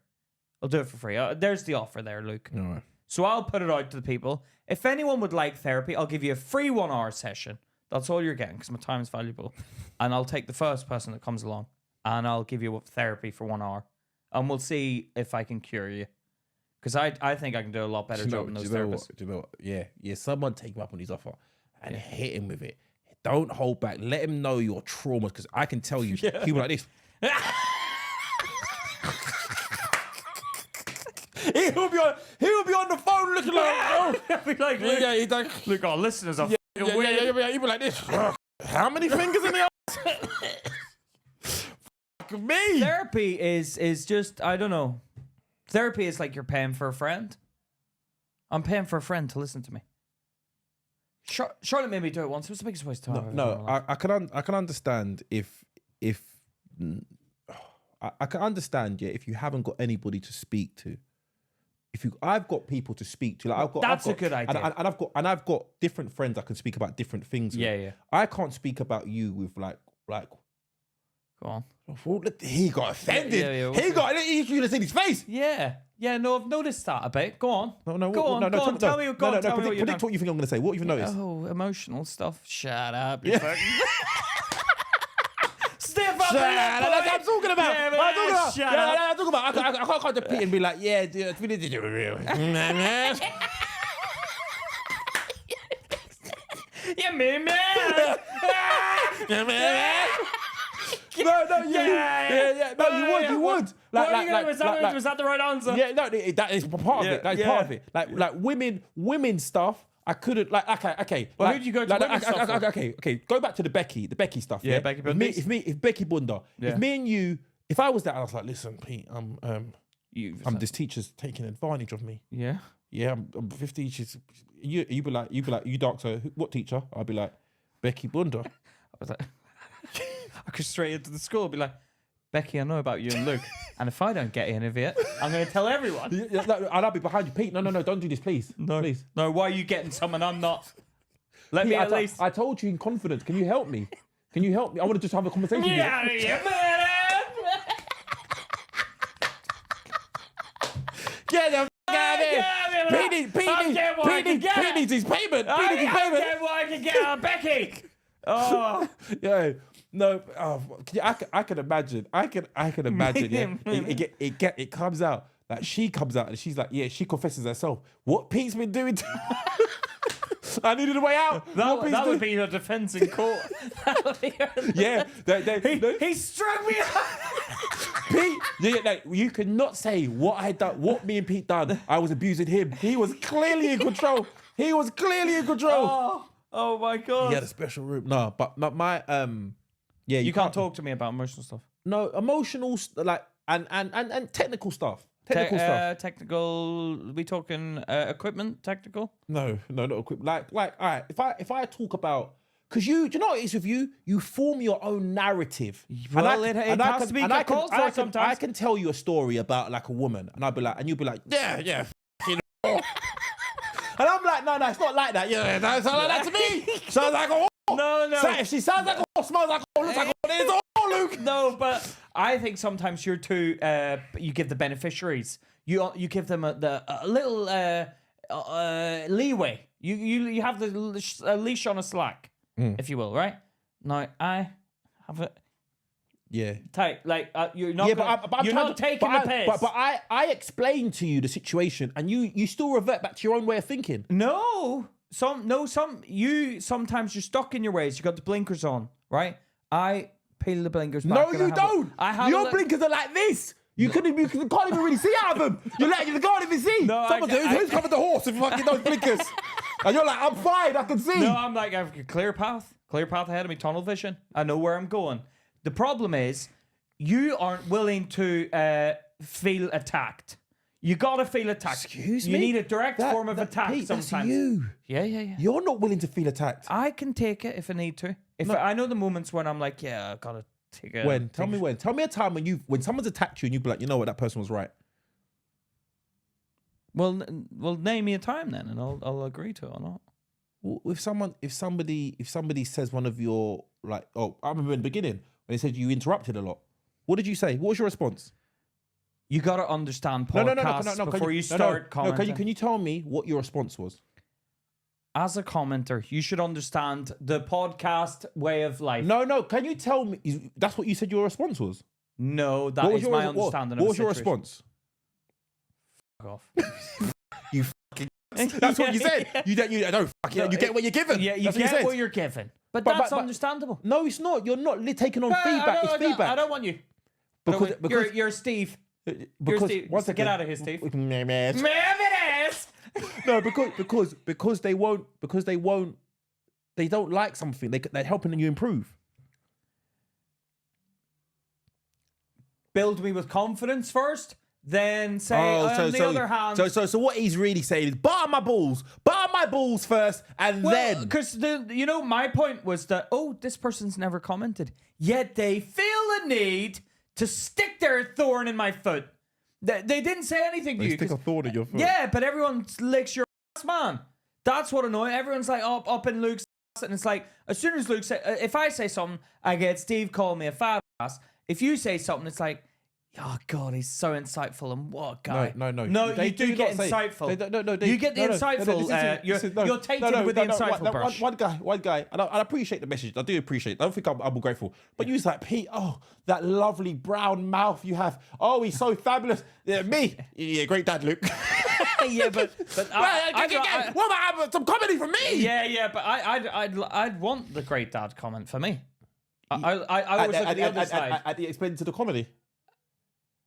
There's the offer there, Luke. All right. So I'll put it out to the people. If anyone would like therapy, I'll give you a free 1 hour session. That's all you're getting because my time is valuable. And I'll take the first person that comes along and I'll give you therapy for 1 hour. And we'll see if I can cure you. Because I think I can do a lot better job than those therapists. Do you know what? Yeah. Someone take him up on his offer and hit him with it. Don't hold back. Let him know your traumas because I can tell you people like this. He'll be on the phone looking like, look, our listeners are weird. He'll be like this. How many fingers in the ass? Fuck me. Therapy is just, I don't know. Therapy is like you're paying for a friend. I'm paying for a friend to listen to me. Charlotte made me do it once. It was the biggest waste of time. No, I can understand if I can understand if you haven't got anybody to speak to. I've got people to speak to. Like That's a good idea. And I've got different friends I can speak about different things with. Yeah. I can't speak about you with like. Go on. He got offended. Yeah. He should have seen his face. Yeah. No, I've noticed that a bit. Go on. Go on. Tell me what Predict what you think I'm going to say. What have you noticed? Oh, emotional stuff. Shut up. You fucking... Step up. That's what I'm talking about. I'm talking about. I can't come to Pete and be like, yeah, dude, we did it. Yeah, man. No, you would. Was that the right answer? Yeah, no, that is part of it. That is part of it. Like women stuff. I couldn't okay. Well, who'd you go to women stuff for? Okay. Go back to the Becky stuff. Yeah, Becky Bunda. If Becky Bunda. Yeah. If me and you, if I was there, I was like, listen, Pete, this teacher's taking advantage of me. Yeah. Yeah, I'm 50. You'd be like, you doctor, what teacher? I'd be like, Becky Bunda. I was like, I go straight into the school, be like, Becky, I know about you and Luke, and if I don't get any of it, I'm going to tell everyone. And I'll be behind you, Pete. No, don't do this, please. No, please. No, why are you getting someone I'm not? Let me at least. I told you in confidence. Can you help me? Can you help me? I want to just have a conversation with you. Yeah, man. Get the f*** out of here. Pete needs his payment. I get what I can get out of Becky. Oh, Yeah. No, I can imagine. I can imagine. Yeah. It comes out. Like she comes out and she's like, yeah, she confesses herself. What Pete's been doing to I needed a way out. that would be your defense in court. Yeah. He struck me out. Pete, you could not say what I had done, what me and Pete done. I was abusing him. He was clearly in control. Oh my God. He had a special room. No, but my yeah, you can't talk to me about emotional stuff. No, emotional and technical stuff. Technical. We talking equipment? Technical? No, not equipment. Like, all right. If I talk about, because do you know what it is with you? You form your own narrative. Well, it has to be called for sometimes. I can tell you a story about like a woman, and you'll be like, yeah. And I'm like, no, it's not like that. Yeah, no, it's not like that to me. Sounds like a whore. No. So if she sounds like a whore, smells like a whore, looks like a whore, it's a whore, Luke. No, but I think sometimes you're too. You give the beneficiaries. You give them a little leeway. You have the leash on a slack, if you will, right? Now I have it. Yeah. Tight, like you're not. You're not taking the piss. But I explained to you the situation, and you still revert back to your own way of thinking. No, sometimes you're stuck in your ways. You got the blinkers on, right? I peel the blinkers back. No, you don't. Your blinkers are like this. You can't even really see out of them. You can't even see. No, who's covered the horse with fucking those blinkers? And you're like, I'm fine, I can see. No, I'm like, I have a clear path ahead of me, tunnel vision. I know where I'm going. The problem is, you aren't willing to feel attacked. You gotta feel attacked. Excuse me? You need a direct form of attack Pete, sometimes. That's you. Yeah. You're not willing to feel attacked. I can take it if I need to. I know the moments when I'm like, yeah, I gotta take it. When? Tell me when. Tell me a time when someone's attacked you and you be like, you know what, that person was right. Well, name me a time then, and I'll agree to it or not. Well, if somebody says one of your I remember in the beginning when they said you interrupted a lot. What did you say? What was your response? You got to understand podcasts before you start commenting. Can you tell me what your response was? As a commenter, you should understand the podcast way of life. No. Can you tell me? That's what you said your response was? No, that is my understanding of What was your response? Fuck off. You fucking... That's what you said. You get what you're given. Yeah, you get what you're given. But that's understandable. No, it's not. You're not taking on feedback. It's feedback. I don't want you. Because you're Steve. You're Steve. Get out of here, Steve. No, because they don't like something. They're helping you improve. Build me with confidence first, then say on the other hand. So what he's really saying is butter my balls first, and then because my point was that this person's never commented, yet they feel the need to stick their thorn in my foot. They didn't say anything to you. Stick a thorn in your foot. Yeah, but everyone licks your ass, man. That's what annoys. Everyone's like up in Luke's ass, and it's like as soon as Luke if I say something, I get Steve calling me a fat ass. If you say something, it's like, oh God, he's so insightful, and what a guy. No. No, you do get insightful. You get the insightful. You're taken with the insightful brush. One guy, and I appreciate the message. I do appreciate it. I don't think I'm ungrateful. But you was like, Pete, that lovely brown mouth you have. Oh, he's so fabulous. Yeah, me. Yeah, great dad, Luke. Yeah, but what about some comedy from me? Yeah, but I'd want the great dad comment for me. I always look at the other side. At the expense of the comedy.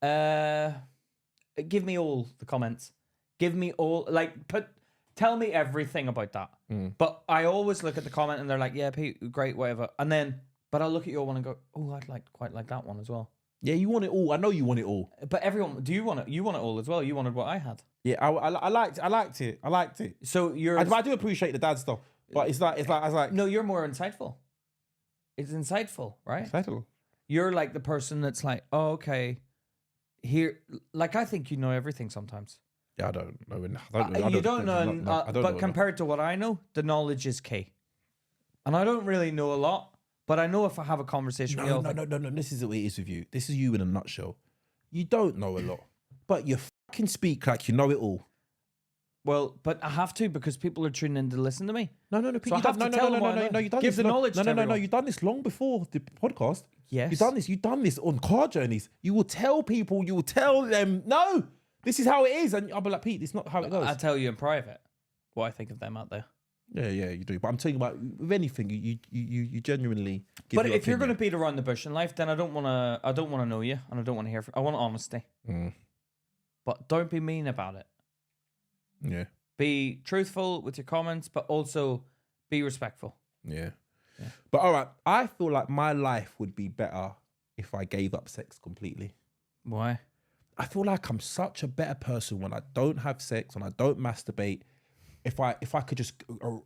Give me all the comments. Give me all, tell me everything about that. But I always look at the comment and they're like, yeah, Pete, great, whatever. And then, but I'll look at your one and go, I'd quite like that one as well. Yeah, you want it all. I know you want it all. But everyone, do you want it? You want it all as well. You wanted what I had. Yeah, I liked it. So I do appreciate the dad stuff, but it's like no, you're more insightful. It's insightful, right? Insightful. You're like the person that's like, oh, okay. Here, I think you know everything sometimes. Yeah, I don't know. You don't know, but compared to what I know, the knowledge is key. And I don't really know a lot, But I know if I have a conversation with you, No. This is the way it is with you. This is you in a nutshell. You don't know a lot, but you fucking speak like you know it all. Well, but I have to because people are tuning in to listen to me. No. So I have to tell them what I know. You've done Give this the knowledge to No. everyone. You've done this long before the podcast. Yes. You've done this on car journeys. You will tell people. You will tell them. No, this is how it is, and I'll be like, Pete, this is not how it goes. I'll tell you in private what I think of them out there. Yeah, you do. But I'm talking about with anything, you genuinely. Give But your if you're going to opinion. beat around the bush in life, then I don't want to know you, and I don't want to hear. I want honesty. But don't be mean about it. Yeah. Be truthful with your comments, but also be respectful. Yeah. But all right, I feel like my life would be better if I gave up sex completely. Why? I feel like I'm such a better person when I don't have sex, when I don't masturbate. If I could just, and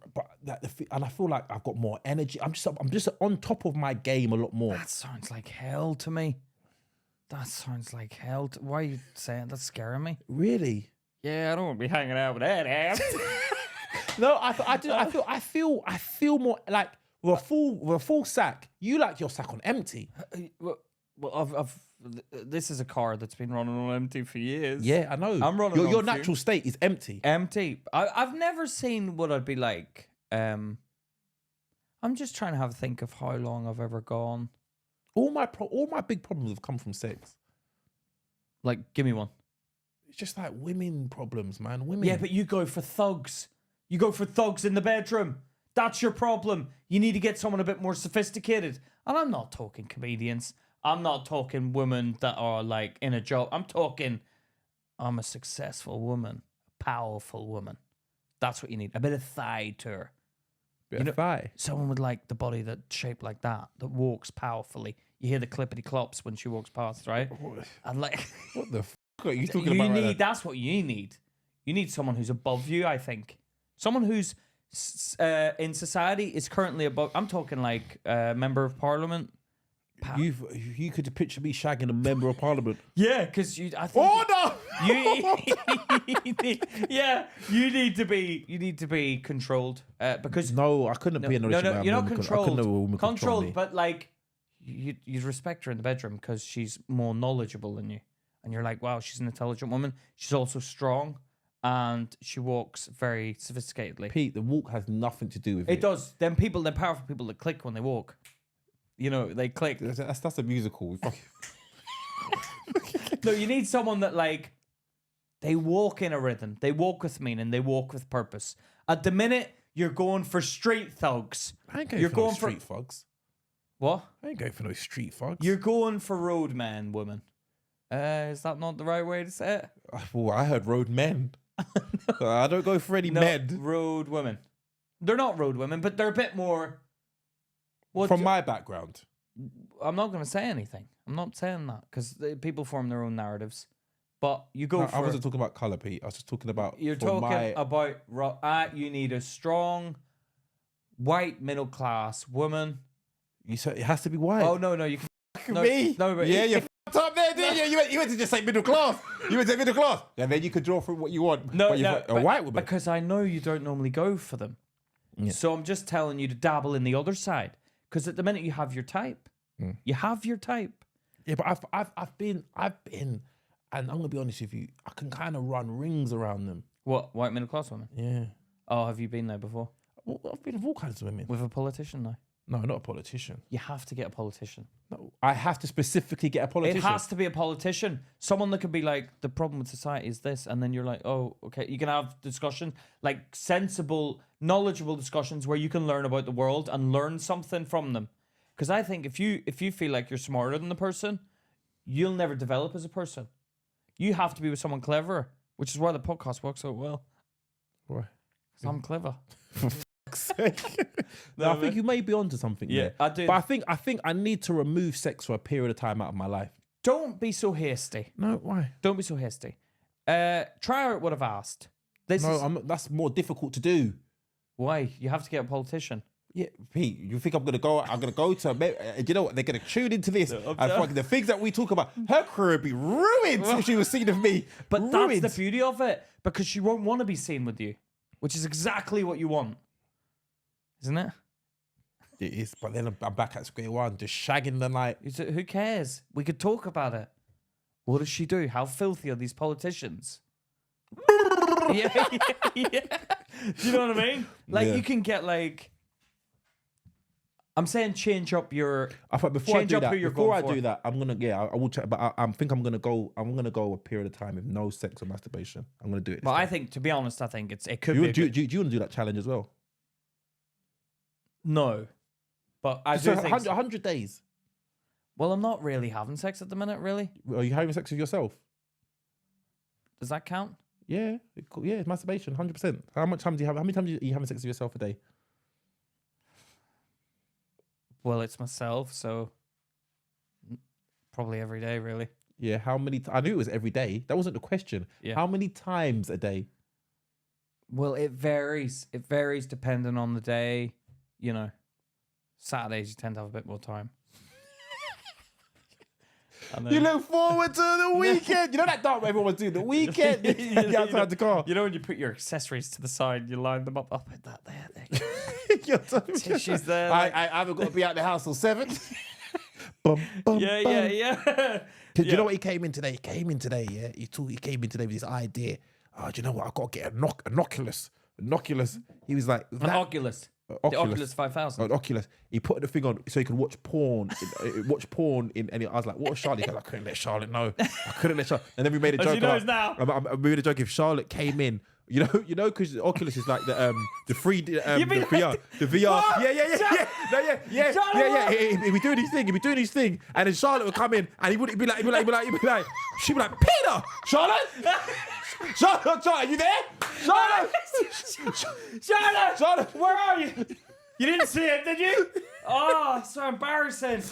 I feel like I've got more energy. I'm just on top of my game a lot more. That sounds like hell to me. That sounds like hell. Why are you saying that's scaring me? Really? Yeah, I don't want to be hanging out with that ass. No, I feel more like with a full sack. You like your sack on empty. Well, this is a car that's been running on empty for years. Yeah, I know. I'm running Your on natural state is empty. Empty. I've never seen what I'd be like. I'm just trying to have a think of how long I've ever gone. All my big problems have come from sex. Like, give me one. It's just like women problems, man. Women. Yeah, but you go for thugs. You go for thugs in the bedroom. That's your problem. You need to get someone a bit more sophisticated. And I'm not talking comedians. I'm not talking women that are like in a job. I'm a successful woman, a powerful woman. That's what you need. A bit of thigh to her. Bit of thigh. Someone with like the body that's shaped like that walks powerfully. You hear the clippity clops when she walks past, right? And like, What the fuck are you talking about? Right now? That's what you need. You need someone who's above you, I think. Someone who's in society is currently above. I'm talking like a member of parliament. You could picture me shagging a member of parliament. Yeah, because I think Order! you need to be controlled because No, I couldn't be in a relationship. no, you're not controlled. I couldn't have a woman control me. But like you'd respect her in the bedroom because she's more knowledgeable than you, and you're like, wow, she's an intelligent woman. She's also strong, and she walks very sophisticatedly. Pete, the walk has nothing to do with it. It does. Them powerful people that click when they walk. You know, they click. That's a musical. No, you need someone that like they walk in a rhythm. They walk with meaning. They walk with purpose. At the minute, you're going for street thugs. I ain't going for no street thugs. What? I ain't going for no street thugs. You're going for roadman woman. Is that not the right way to say it? Well, I heard road men. I don't go for any men. Road women. They're not road women, but they're a bit more. From my background. I'm not going to say anything. I'm not saying that because people form their own narratives. But you go for. I wasn't talking about colour, Pete. I was just talking about. You're talking about. You need a strong, white middle class woman. You said it has to be white. Oh no, you can. Me? No, but yeah, you f***ed up there, didn't you? You went to just say middle class. You went to middle class, and then you could draw from what you want. No, but a white woman. Because I know you don't normally go for them. Yeah. So I'm just telling you to dabble in the other side. Because at the minute you have your type. You have your type. Yeah, but I've been, and I'm gonna be honest with you, I can kind of run rings around them. What, white middle class women? Yeah. Oh, have you been there before? Well, I've been with all kinds of women. With a politician now? No, not a politician. You have to get a politician. No, I have to specifically get a politician. It has to be a politician. Someone that could be like, the problem with society is this, and then you're like, oh, okay. You can have discussion, like sensible, knowledgeable discussions where you can learn about the world and learn something from them. Because I think if you feel like you're smarter than the person, you'll never develop as a person. You have to be with someone clever, which is why the podcast works so well. Why? Because I'm clever. For fuck's sake. No, I think you may be onto something. Yeah, there. I do. But I think I need to remove sex for a period of time out of my life. Don't be so hasty. No, why? Don't be so hasty. Try out what I've asked. That's more difficult to do. Why? You have to get a politician. Yeah, Pete, you think I'm gonna go to you know what, they're gonna tune into this and fucking the things that we talk about, her career would be ruined if she was seen with me. But ruined. That's the beauty of it, because she won't want to be seen with you, which is exactly what you want, isn't it? It is, but then I'm back at square one, just shagging the night. Who cares? We could talk about it. What does she do? How filthy are these politicians? yeah. Do you know what I mean? Like you can get like. I'm saying change up your. Before I do that, I'm gonna I will check. But I think I'm gonna go a period of time with no sex or masturbation. I'm gonna do it. But I think, to be honest, it could be. Do you want to do that challenge as well? No, but I do think 100 days. Well, I'm not really having sex at the minute. Really? Are you having sex with yourself? Does that count? Yeah, it's masturbation, 100%. How many times are you having sex with yourself a day? Well, it's myself, so probably every day, really. Yeah, how many? I knew it was every day. That wasn't the question. Yeah. How many times a day? Well, it varies. It varies depending on the day. You know, Saturdays you tend to have a bit more time. You look forward to the weekend. You know that dart everyone was doing, the weekend. Outside the car. You know when you put your accessories to the side, you line them up. I'll put that there. Tissues there. Like, I haven't got to be out the house till 7. Bum, bum, yeah. Do you know what he came in today? He came in today with this idea. Oh, do you know what? I've got to get an Oculus. He was like... An Oculus. The Oculus 5000. An Oculus. He put the thing on so he could watch porn. And I was like, what was Charlotte? He goes, I couldn't let Charlotte know. And then we made a joke. She knows now. We made a joke if Charlotte came in. You know, because Oculus is like the VR. The VR. Yeah. He'd be doing his thing, and then Charlotte would come in, and he'd be like, she'd be like, Peter, Charlotte, are you there? Charlotte, where are you? You didn't see it, did you? Oh, so embarrassing.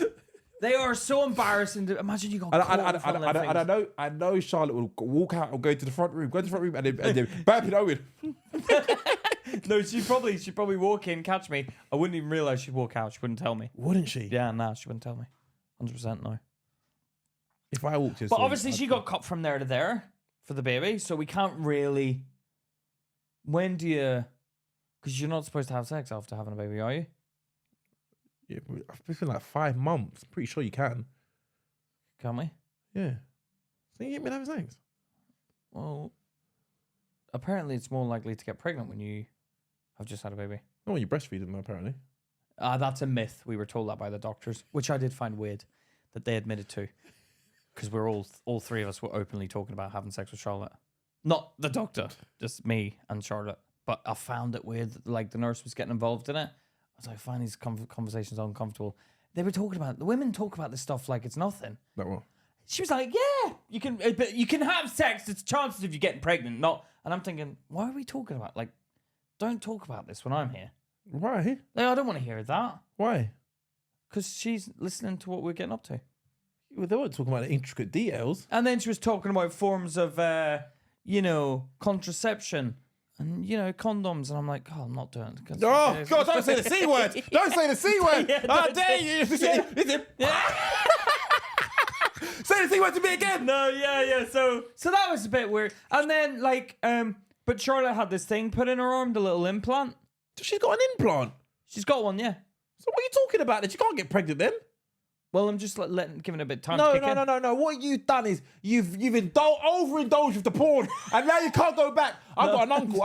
They are so embarrassing. Imagine you got caught in front of them things. I know Charlotte will walk out or go to the front room, and then bump it Owen. No, she'd probably walk in, catch me. I wouldn't even realise she'd walk out. She wouldn't tell me. Wouldn't she? Yeah, nah, she wouldn't tell me. 100% no. If I walked in, but obviously she got cut from there to there for the baby, so we can't really. When do you? Because you're not supposed to have sex after having a baby, are you? Yeah, it's been like 5 months. Pretty sure you can. Can we? Yeah. So you ain't been having sex? Well, apparently it's more likely to get pregnant when you have just had a baby. Not when you breastfeed them, apparently. That's a myth. We were told that by the doctors, which I did find weird that they admitted to. Because we're all three of us were openly talking about having sex with Charlotte. Not the doctor, just me and Charlotte. But I found it weird that, like, the nurse was getting involved in it. I was like, I find these conversations uncomfortable. They were talking about, the women talk about this stuff like it's nothing. That what? She was like, yeah, you can have sex. It's chances of you getting pregnant, not. And I'm thinking, why are we talking about, like, don't talk about this when I'm here. Why? Like, I don't want to hear that. Why? Because she's listening to what we're getting up to. Well, they weren't talking about the intricate details. And then she was talking about forms of, contraception. And, condoms. And I'm like, I'm not doing it. Oh, God, don't say the C word. Don't say the C word. How dare you. Listen. Say the C word to me again. No, yeah. So that was a bit weird. And then, but Charlotte had this thing put in her arm, the little implant. She's got an implant? She's got one, yeah. So what are you talking about? That you can't get pregnant then? Well, I'm just giving it a bit of time to kick in. No. What you've done is you've overindulged with the porn, and now you can't go back. I've got an uncle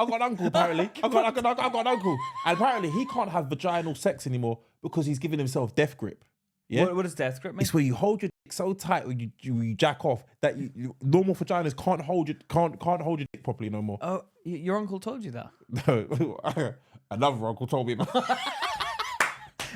apparently. I've got an uncle, and apparently he can't have vaginal sex anymore because he's giving himself death grip. Yeah. What does death grip mean? It's where you hold your dick so tight when you jack off that normal vaginas can't hold your dick properly no more. Oh, your uncle told you that? No, another uncle told me.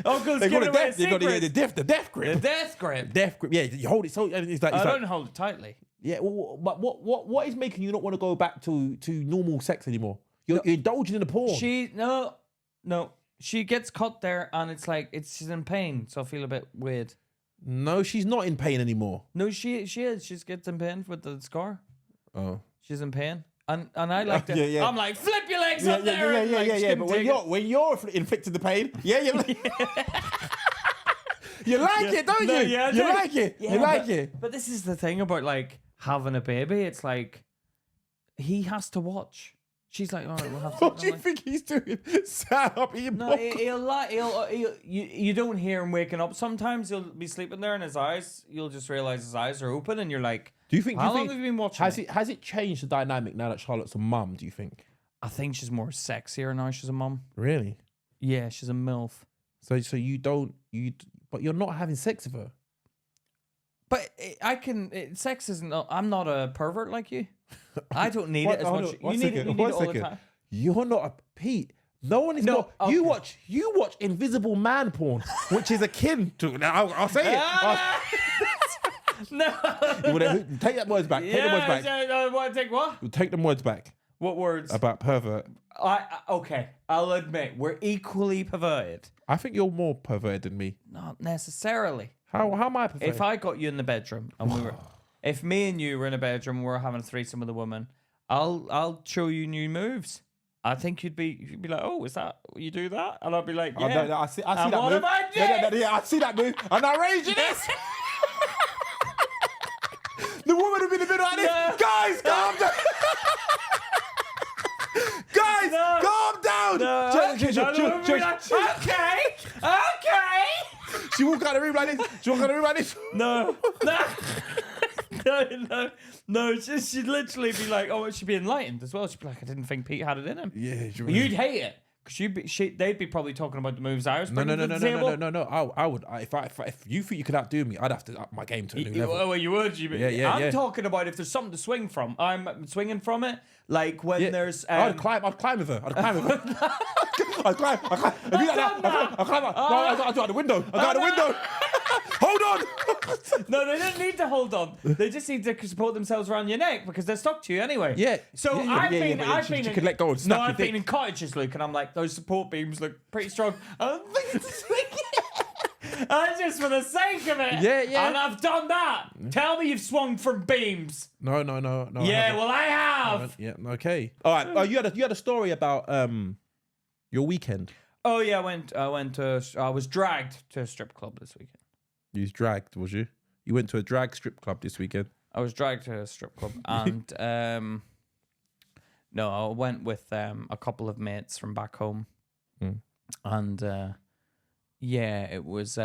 Uncle's giving away a secret. The death grip. The death grip. Death grip. Yeah, you hold it so. It's like, I don't hold it tightly. Yeah, but what is making you not want to go back to normal sex anymore? You're indulging in the porn. No. She gets cut there, and it's like she's in pain, so I feel a bit weird. No, she's not in pain anymore. No, she is. She gets in pain with the scar. Oh, she's in pain. And I like that. Yeah. I'm like, flip your legs up there. Yeah. But when you're inflicting the pain, you like it, don't you? Yeah, you like it. Yeah, you like it. But this is the thing about, like, having a baby. It's like he has to watch. She's like, all right, we'll have sex. What do I'm you like, think he's doing? Sat up eating no, popcorn. you don't hear him waking up. Sometimes he'll be sleeping there and his eyes, you'll just realize his eyes are open and you're like, Do you think? how long have you been watching Has it changed the dynamic now that Charlotte's a mum? Do you think? I think she's more sexier now she's a mum. Really? Yeah, she's a MILF. So but you're not having sex with her. But sex isn't, I'm not a pervert like you. I don't need it as much. You need it all the time. You're not a Pete. No one is not. okay. You watch invisible man porn, which is akin to. Now I'll say it. No. Take that words back. Take the words back. Take what? Take them words back What words? about pervert. Okay, I'll admit we're equally perverted. I think you're more perverted than me. Not necessarily. How am I perverted? If I got you in the bedroom and if me and you were in a bedroom and we were having a threesome with a woman, I'll show you new moves. I think you'd be like, oh, is that you do that? And I'd be like, yeah. I see that and what move. if I did? Yeah, I see that move. And I raise you this. The woman would be in the middle like this. No. Guys, calm down. Guys, calm down. Okay. She walk out the room like this. No. No. She'd literally be like, oh, she'd be enlightened as well. She'd be like, I didn't think Pete had it in him. Yeah, You'd hate it because they'd be probably talking about the moves I was bringing to the table. No. I would. If you think you could outdo me, I'd have to up my game to a new level. Well, you would. Yeah. I'm talking about if there's something to swing from. I'm swinging from it. Like when there's. I'd climb with her. I'd climb. If you like that, I'll climb. I'll go out the window. Hold on. No, they don't need to hold on. They just need to support themselves around your neck because they're stuck to you anyway. Yeah. So I've been. You can let go and snap your I've been dick. in cottages, Luke, and I'm like, those support beams look pretty strong. I'm thinking to swing it. Just for the sake of it. Yeah. And I've done that. Tell me you've swung from beams. No. Yeah, well, I have. Yeah. Okay. All right. Oh, you had a story about your weekend. Oh yeah, I was dragged to a strip club this weekend. You was dragged, was you? You went to a drag strip club this weekend. I was dragged to a strip club, and no, I went with a couple of mates from back home, and yeah, it was.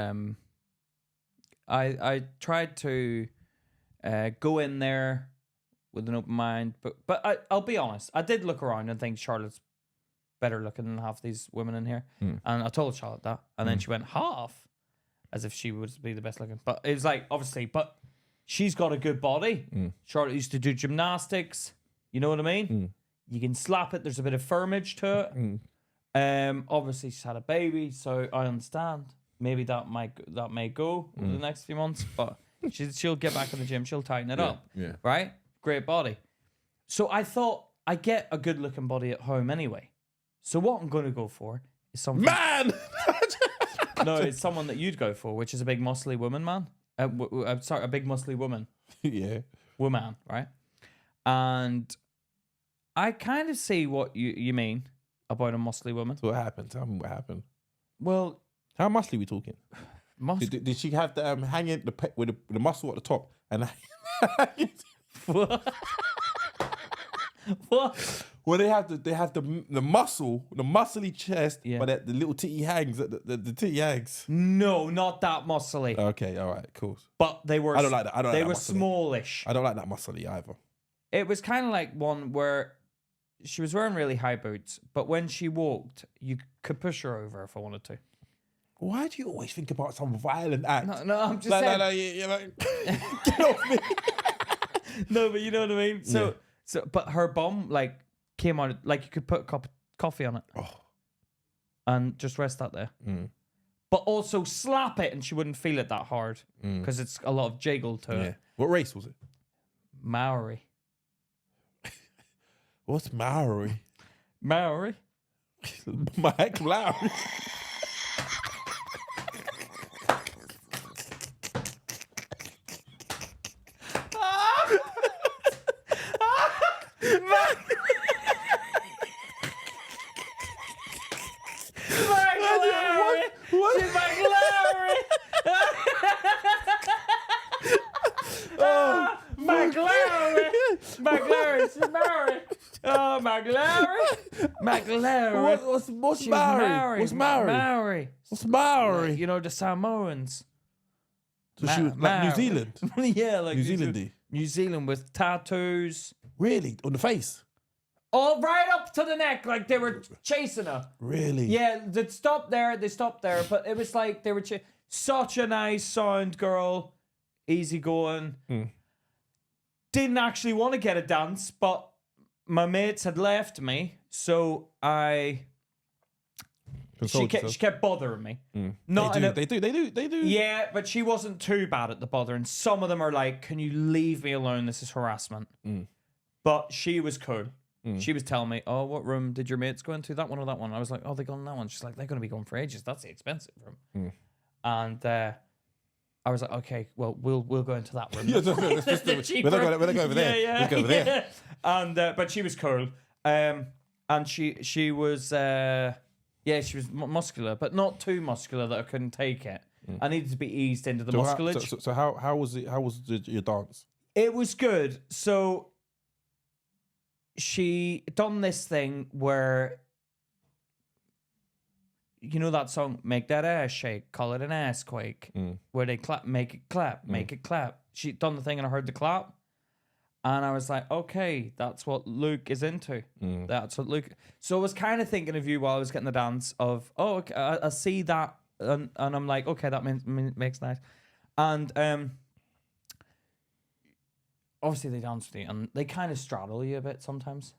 I tried to go in there with an open mind, but I'll be honest, I did look around and think Charlotte's better looking than half these women in here, and I told Charlotte that, and then she went half. As if she would be the best looking. But it was like, obviously, but she's got a good body. Charlotte used to do gymnastics. You know what I mean? You can slap it. There's a bit of firmage to it. Obviously, she's had a baby, so I understand. Maybe that may go over the next few months, but she'll get back in the gym. She'll tighten it up. Yeah. Right? Great body. So I thought, I get a good looking body at home anyway. So what I'm going to go for is something... Man! No, it's someone that you'd go for, which is a big muscly woman, man. Sorry, a big muscly woman. Yeah. Woman, right? And I kind of see what you mean about a muscly woman. So what happened? Tell me what happened. Well... How muscly we talking? Muscle. Did she have the hanging with the muscle at the top and What? What? Well, they have the muscle, the muscly chest, Yeah. but the little titty hangs. The titty hangs. No, not that muscly. Okay, all right, cool. But they were. I don't like that. They were muscly. smallish. I don't like that muscly either. It was kind of like one where she was wearing really high boots, but when she walked, you could push her over if I wanted to. Why do you always think about some violent act? No, I'm just saying. No, you know, get off me. No, but you know what I mean. So, but her bum like came on, like you could put a cup of coffee on it, and just rest that there. But also slap it, and she wouldn't feel it that hard because it's a lot of jiggle to it. What race was it? Maori. What's Maori? Maori. Mike Lowry. McLaren. What's She's Maori? Maori. What's Maori? Maori. What's Maori? You know, the Samoans. So she was like New Zealand. Yeah, like New Zealandy. New Zealand with tattoos. Really? On the face? All right up to the neck, like they were chasing her. Really? Yeah, they stopped there, but it was like they were such a nice sound girl, easygoing. Didn't actually want to get a dance, but my mates had left me, so she kept bothering me. Not They do. Yeah, but she wasn't too bad at the bothering. Some of them are like, "Can you leave me alone? This is harassment." But she was cool. She was telling me, "Oh, what room did your mates go into? That one or that one?" I was like, "Oh, they go in that one." She's like, "They're going to be going for ages. That's the expensive room." And I was like, "Okay, well, we'll go into that room." We're not going over there. Yeah. Let's go over there. And but she was cool. And she was she was muscular, but not too muscular that I couldn't take it. I needed to be eased into the musculage. So how was it? How was your dance? It was good. So she done this thing where, you know that song, "Make That Ass Shake, Call It an Ass Quake," where they clap, make it clap, make it clap. She done the thing and I heard the clap. And I was like, okay, that's what Luke is into. That's what Luke... So I was kind of thinking of you while I was getting the dance of, oh, okay, I see that. And I'm like, okay, that makes nice. And obviously they dance with you and they kind of straddle you a bit sometimes.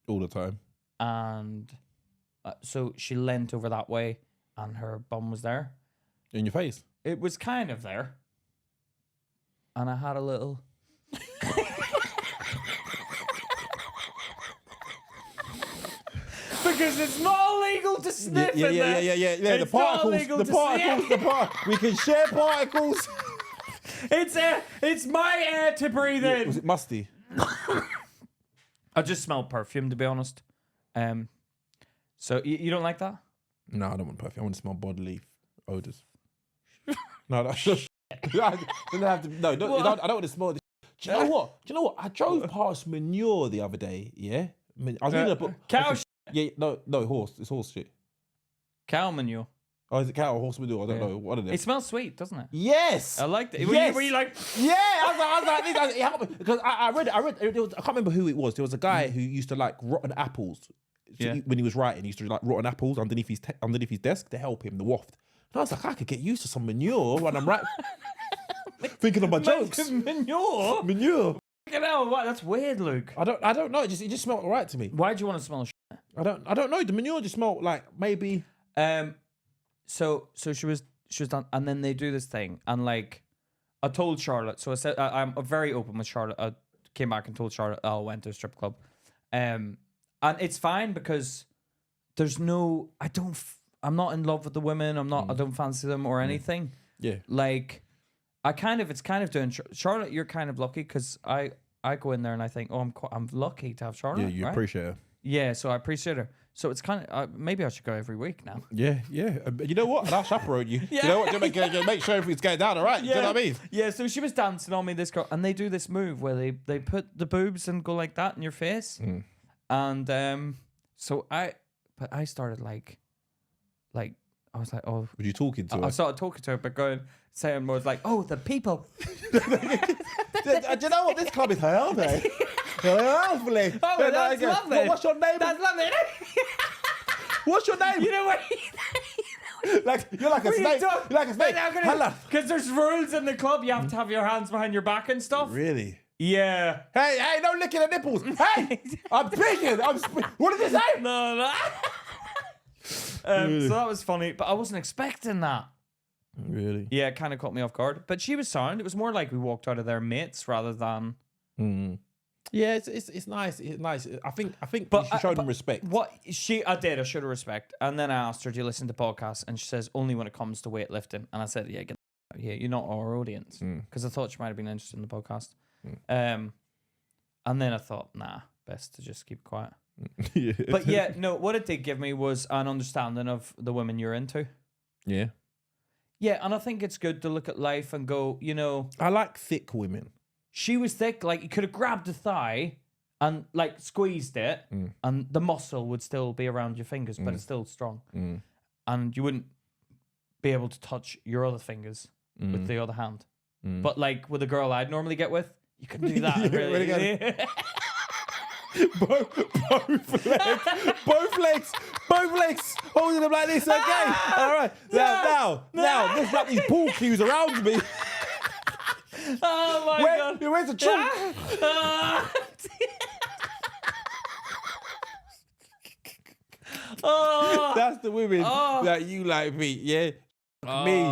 All the time. And so she leant over that way and her bum was there. In your face? It was kind of there. And I had a little... Because it's not illegal to sniff in there. Yeah. It's not illegal to sniff. We can share particles. It's my air to breathe in. Was it musty? I just smelled perfume, to be honest. So you don't like that? No, I don't want perfume. I want to smell bodily odors. No, that's just... I don't have to. No, I don't want to smell this. Do you know what? I drove past manure the other day. Yeah, I was reading a book. Cow. Yeah, no, horse. It's horse shit. Cow manure. Oh, is it cow or horse manure? I don't know. What is it? It smells sweet, doesn't it? Yes. I liked it. Yes. Were you like? Yeah, I was like, it helped me because I read. I can't remember who it was. There was a guy who used to like rotten apples. So when he was writing, he used to like rotten apples underneath his desk to help him the waft. And I was like, I could get used to some manure when I'm right. Thinking of my jokes. Manure. Manure. Hell, what? That's weird, Luke. I don't know. It just smelled alright to me. Why do you want to smell shit? I don't know. The manure just smelled like maybe. So she was done, and then they do this thing, and like, I told Charlotte. So I said I'm very open with Charlotte. I came back and told Charlotte I went to a strip club, and it's fine because there's no. I'm not in love with the women. I don't fancy them or anything. Yeah. Like, it's kind of doing Charlotte. You're kind of lucky because I go in there and I think, oh, I'm lucky to have Charlotte. Yeah, you right? appreciate her. Yeah, so I appreciate her. So it's kind of maybe I should go every week now. Yeah. You know what? And I'll chaperone you. You know what? Make sure everything's going down, all right? Yeah. You know what I mean? Yeah, so she was dancing on me, this girl, and they do this move where they put the boobs and go like that in your face. And so I started like I was like, oh. Were you talking to her? I started talking to her, but saying more like, oh, the people. Do you know what this club is? Lovely. Lovely. Oh, that's lovely. What's your name? That's lovely. What's your name? You know what? You're like a snake. You're like a snake. Hello. Because there's rules in the club. You have to have your hands behind your back and stuff. Really? Yeah. Hey, no licking the nipples. Hey, I'm picking. What did you say? No. So that was funny, but I wasn't expecting that. Really? Yeah, it kind of caught me off guard. But she was sound. It was more like we walked out of their mates rather than. Yeah, it's nice. It's nice. I think you should show them respect. I did. I showed her respect, and then I asked her, "Do you listen to podcasts?" And she says, "Only when it comes to weightlifting." And I said, "Yeah, you're not our audience," because I thought she might have been interested in the podcast. And then I thought, nah, best to just keep quiet. Yeah. But yeah, no, what it did give me was an understanding of the women you're into. Yeah. Yeah, and I think it's good to look at life and go, I like thick women. She was thick, like you could have grabbed a thigh and like squeezed it, and the muscle would still be around your fingers, but it's still strong, and you wouldn't be able to touch your other fingers with the other hand. But like with a girl I'd normally get with, you can do that. Really. both legs, holding them like this. Okay, all right. Now, let's wrap these pool cues around me. Oh my god! Where's the trunk? That's the women that you like, me. Yeah, me.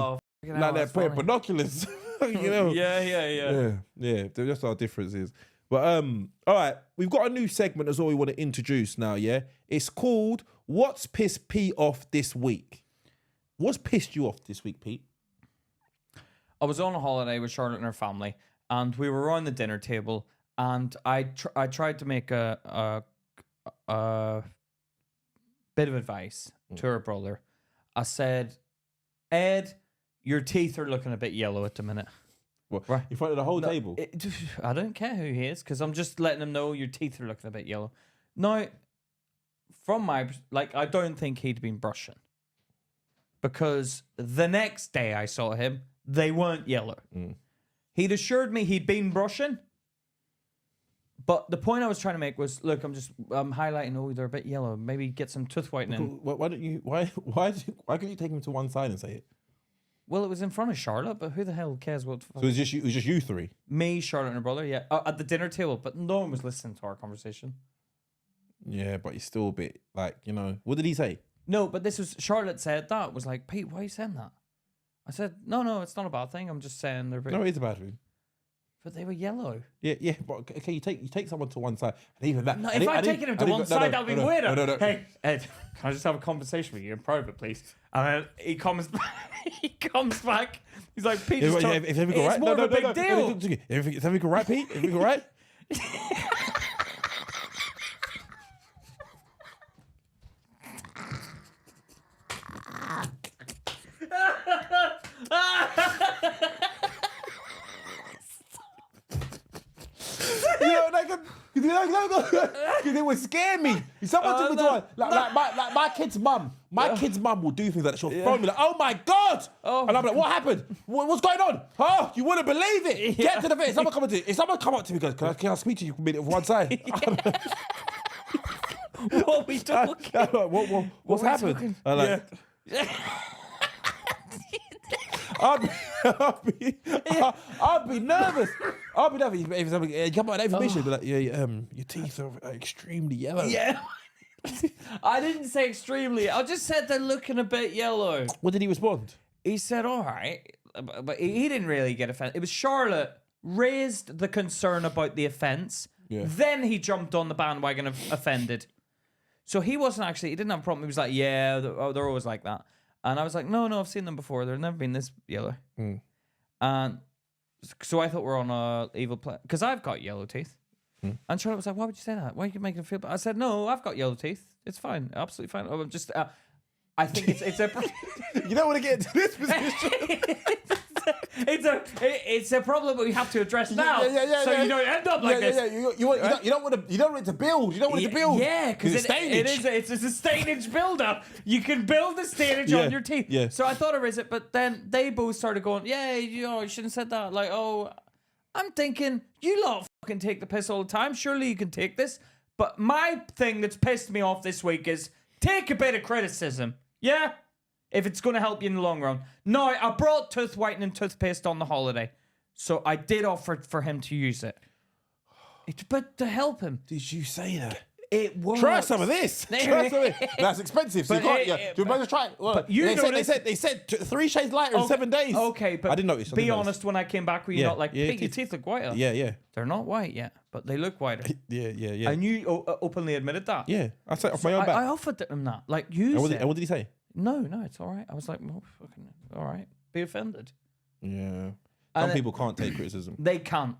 Like that pair of binoculars. You know. Yeah. That's our differences. But all right, we've got a new segment as well we want to introduce now, yeah? It's called What's Pissed Pete Off This Week? What's pissed you off this week, Pete? I was on a holiday with Charlotte and her family, and we were around the dinner table, and I tried to make a bit of advice to her brother. I said, Ed, your teeth are looking a bit yellow at the minute. What, right. In front of the whole table? I don't care who he is, because I'm just letting him know your teeth are looking a bit yellow. Now, from my, I don't think he'd been brushing. Because the next day I saw him, they weren't yellow. He'd assured me he'd been brushing. But the point I was trying to make was, look, I'm highlighting, they're a bit yellow. Maybe get some tooth whitening. Why couldn't you take him to one side and say it? Well, it was in front of Charlotte, but who the hell cares what? So it was just you three? Me, Charlotte, and her brother, yeah. At the dinner table, but no one was listening to our conversation. Yeah, but he's still a bit what did he say? No, but this was, Charlotte said that. Was like, Pete, why are you saying that? I said, no, it's not a bad thing. I'm just saying they're a bit... No, it is a bad thing. But they were yellow. Yeah, but okay, you take someone to one side, and even that. No, if I'd taken him to one side, that would be weirder. No. Hey, Ed, can I just have a conversation with you in private, please? And then he comes back. He's like, Pete, is everything all right? It's more of a big deal. Is everything all right, Pete? Everything all right? Because it would scare me. Someone took me to one, like my kid's mum. My kid's mum will do things like that. She'll phone me like, "Oh my god!" And I'm like, "What happened? What's going on? Oh, you wouldn't believe it. Get to the vet. Someone come up to me. If someone come up to me, and goes, "Can I speak to you for a minute on one side?" What are we talking? What's happened? I'll be nervous. I'll be nervous if somebody come out with information. Be like, your teeth are extremely yellow. Yeah. I didn't say extremely. I just said they're looking a bit yellow. What did he respond? He said, all right. But he didn't really get offended. It was Charlotte raised the concern about the offence. Yeah. Then he jumped on the bandwagon of offended. So he didn't have a problem. He was like, yeah, they're always like that. And I was like, no, I've seen them before. They've never been this yellow. And so I thought we're on a evil play. Because I've got yellow teeth. And Charlotte was like, why would you say that? Why are you making it feel bad? I said, no, I've got yellow teeth. It's fine. Absolutely fine. I'm just... I think it's a... You don't want to get into this position. It's a problem that we have to address now. So you don't end up like this. You don't want it to build. You don't want it to build. Yeah, because it's a stainage build-up. You can build the stainage on your teeth. Yeah. So I thought I raised it, but then they both started going, you shouldn't have said that. Like, I'm thinking, you lot fucking take the piss all the time. Surely you can take this. But my thing that's pissed me off this week is take a bit of criticism. Yeah? If it's going to help you in the long run. No, I brought tooth whitening toothpaste on the holiday. So I did offer for him to use it. But to help him. Did you say that? It works. Try some of this. That's expensive. So you can't. Do you mind just try it? Well, they said 3 shades lighter in 7 days. Okay, but I didn't notice. Be honest, when I came back, were you not like, Pete, your teeth look whiter? Yeah. They're not white yet, but they look whiter. Yeah. And you openly admitted that. Yeah, I said off my own back. I offered him that. Like, use it. And what did he say? No, it's all right. I was like, well, fucking, all right. Be offended. Yeah. Some people can't take criticism. They can't.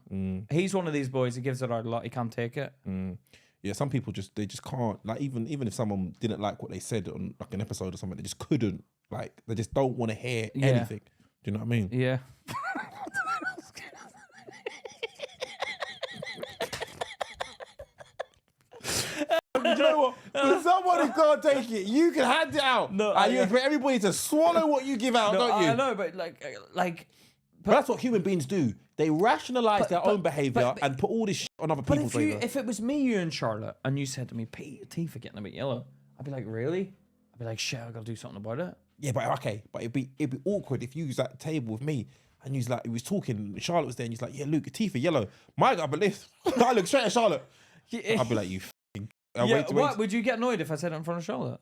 He's one of these boys who gives it out a lot. He can't take it. Yeah, some people just can't. Like even if someone didn't like what they said on like an episode or something, they just couldn't. Like they just don't want to hear anything. Do you know what I mean? Yeah. you know what? When someone who can't take it, you can hand it out. No, And you expect everybody to swallow what you give out, don't you? I know, but like. But that's what human beings do. They rationalize their own behaviour and put all this shit on other But people's favour. if it was me, you, and Charlotte, and you said to me, "Pete, your teeth are getting a bit yellow," I'd be like, "Really?" I'd be like, "Shit, I gotta do something about it." Yeah, but okay, but it'd be awkward if you was at the table with me and you was like, he was talking, Charlotte was there, and he's like, "Yeah, Luke, your teeth are yellow." My guy, but this, I look straight at Charlotte. I'd be like, "You What would you get annoyed if I said it in front of Charlotte?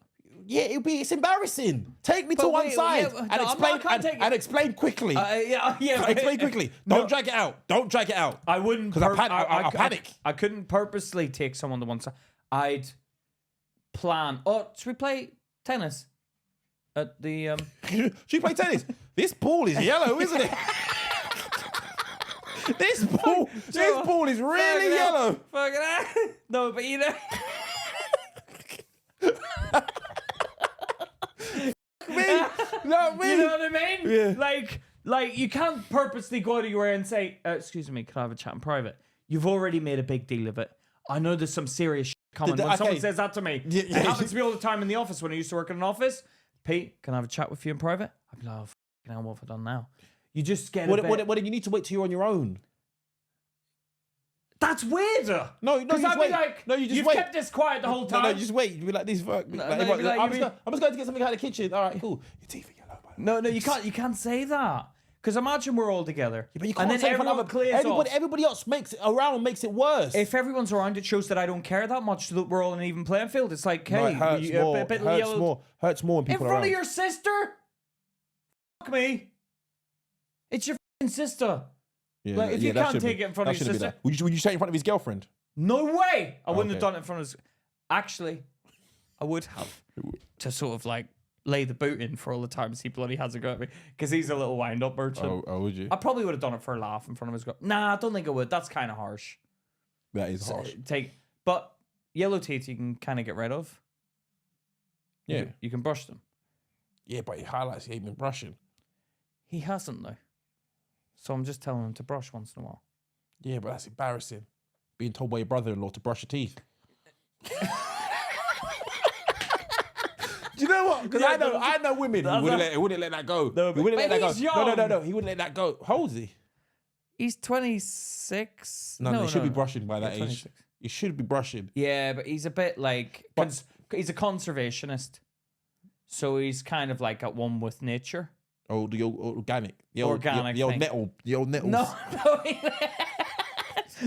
Yeah, it's embarrassing. Take me to one side and explain quickly. Explain quickly. Don't drag it out. Don't drag it out. I wouldn't. Because I panic. I couldn't purposely take someone to one side. I'd plan. Oh, should we play tennis at the? Should we play tennis? This ball is yellow, isn't it? This ball is really yellow. Fucking hell. No, but you know. Not me. You know what I mean? Yeah. Like you can't purposely go out of your way and say, "Excuse me, can I have a chat in private?" You've already made a big deal of it. I know there's some serious shit coming. When someone says that to me, it happens to me all the time in the office when I used to work in an office. "Pete, can I have a chat with you in private?" I'd be like, "Oh, fucking hell, what have I done now?" You just get What do you need to wait till you're on your own? That's weirder. No, you just wait. You've kept this quiet the whole time. No, just wait. You'd be like this. I'm just going to get something out of the kitchen. All right, cool. Your teeth are yellow. No, you can't. You can't say that. Because imagine we're all together. Yeah, but you can't and then everyone clears off. Everybody else makes it worse. If everyone's around, it shows that I don't care that much. That we're all on an even playing field. It's like, hey, it hurts more. Hurts more when people in are front around. of your sister. Fuck me. It's your fucking sister. Yeah, like, if you can't take it in front of your sister, would you say it in front of his girlfriend? No way. I wouldn't have done it in front of his. Actually, I would have to sort of like lay the boot in for all the times he bloody has a go at me because he's a little wind-up merchant. Oh, would you? I probably would have done it for a laugh in front of his girl. Nah, I don't think I would. That's kind of harsh. That is harsh. But yellow teeth you can kind of get rid of. Yeah. You can brush them. Yeah, but he highlights he ain't been brushing. He hasn't though. So I'm just telling him to brush once in a while. Yeah, but that's embarrassing. Being told by your brother-in-law to brush your teeth. Do you know what? Because I know women who wouldn't let that go. No, he wouldn't let that go. Young. No. He wouldn't let that go. How old is he? He's 26. No, he should be brushing by that age. 26. He should be brushing. Yeah, but he's a bit like... he's a conservationist. So he's kind of like at one with nature. Oh, the old organic. The old nettle. The old nettles. No,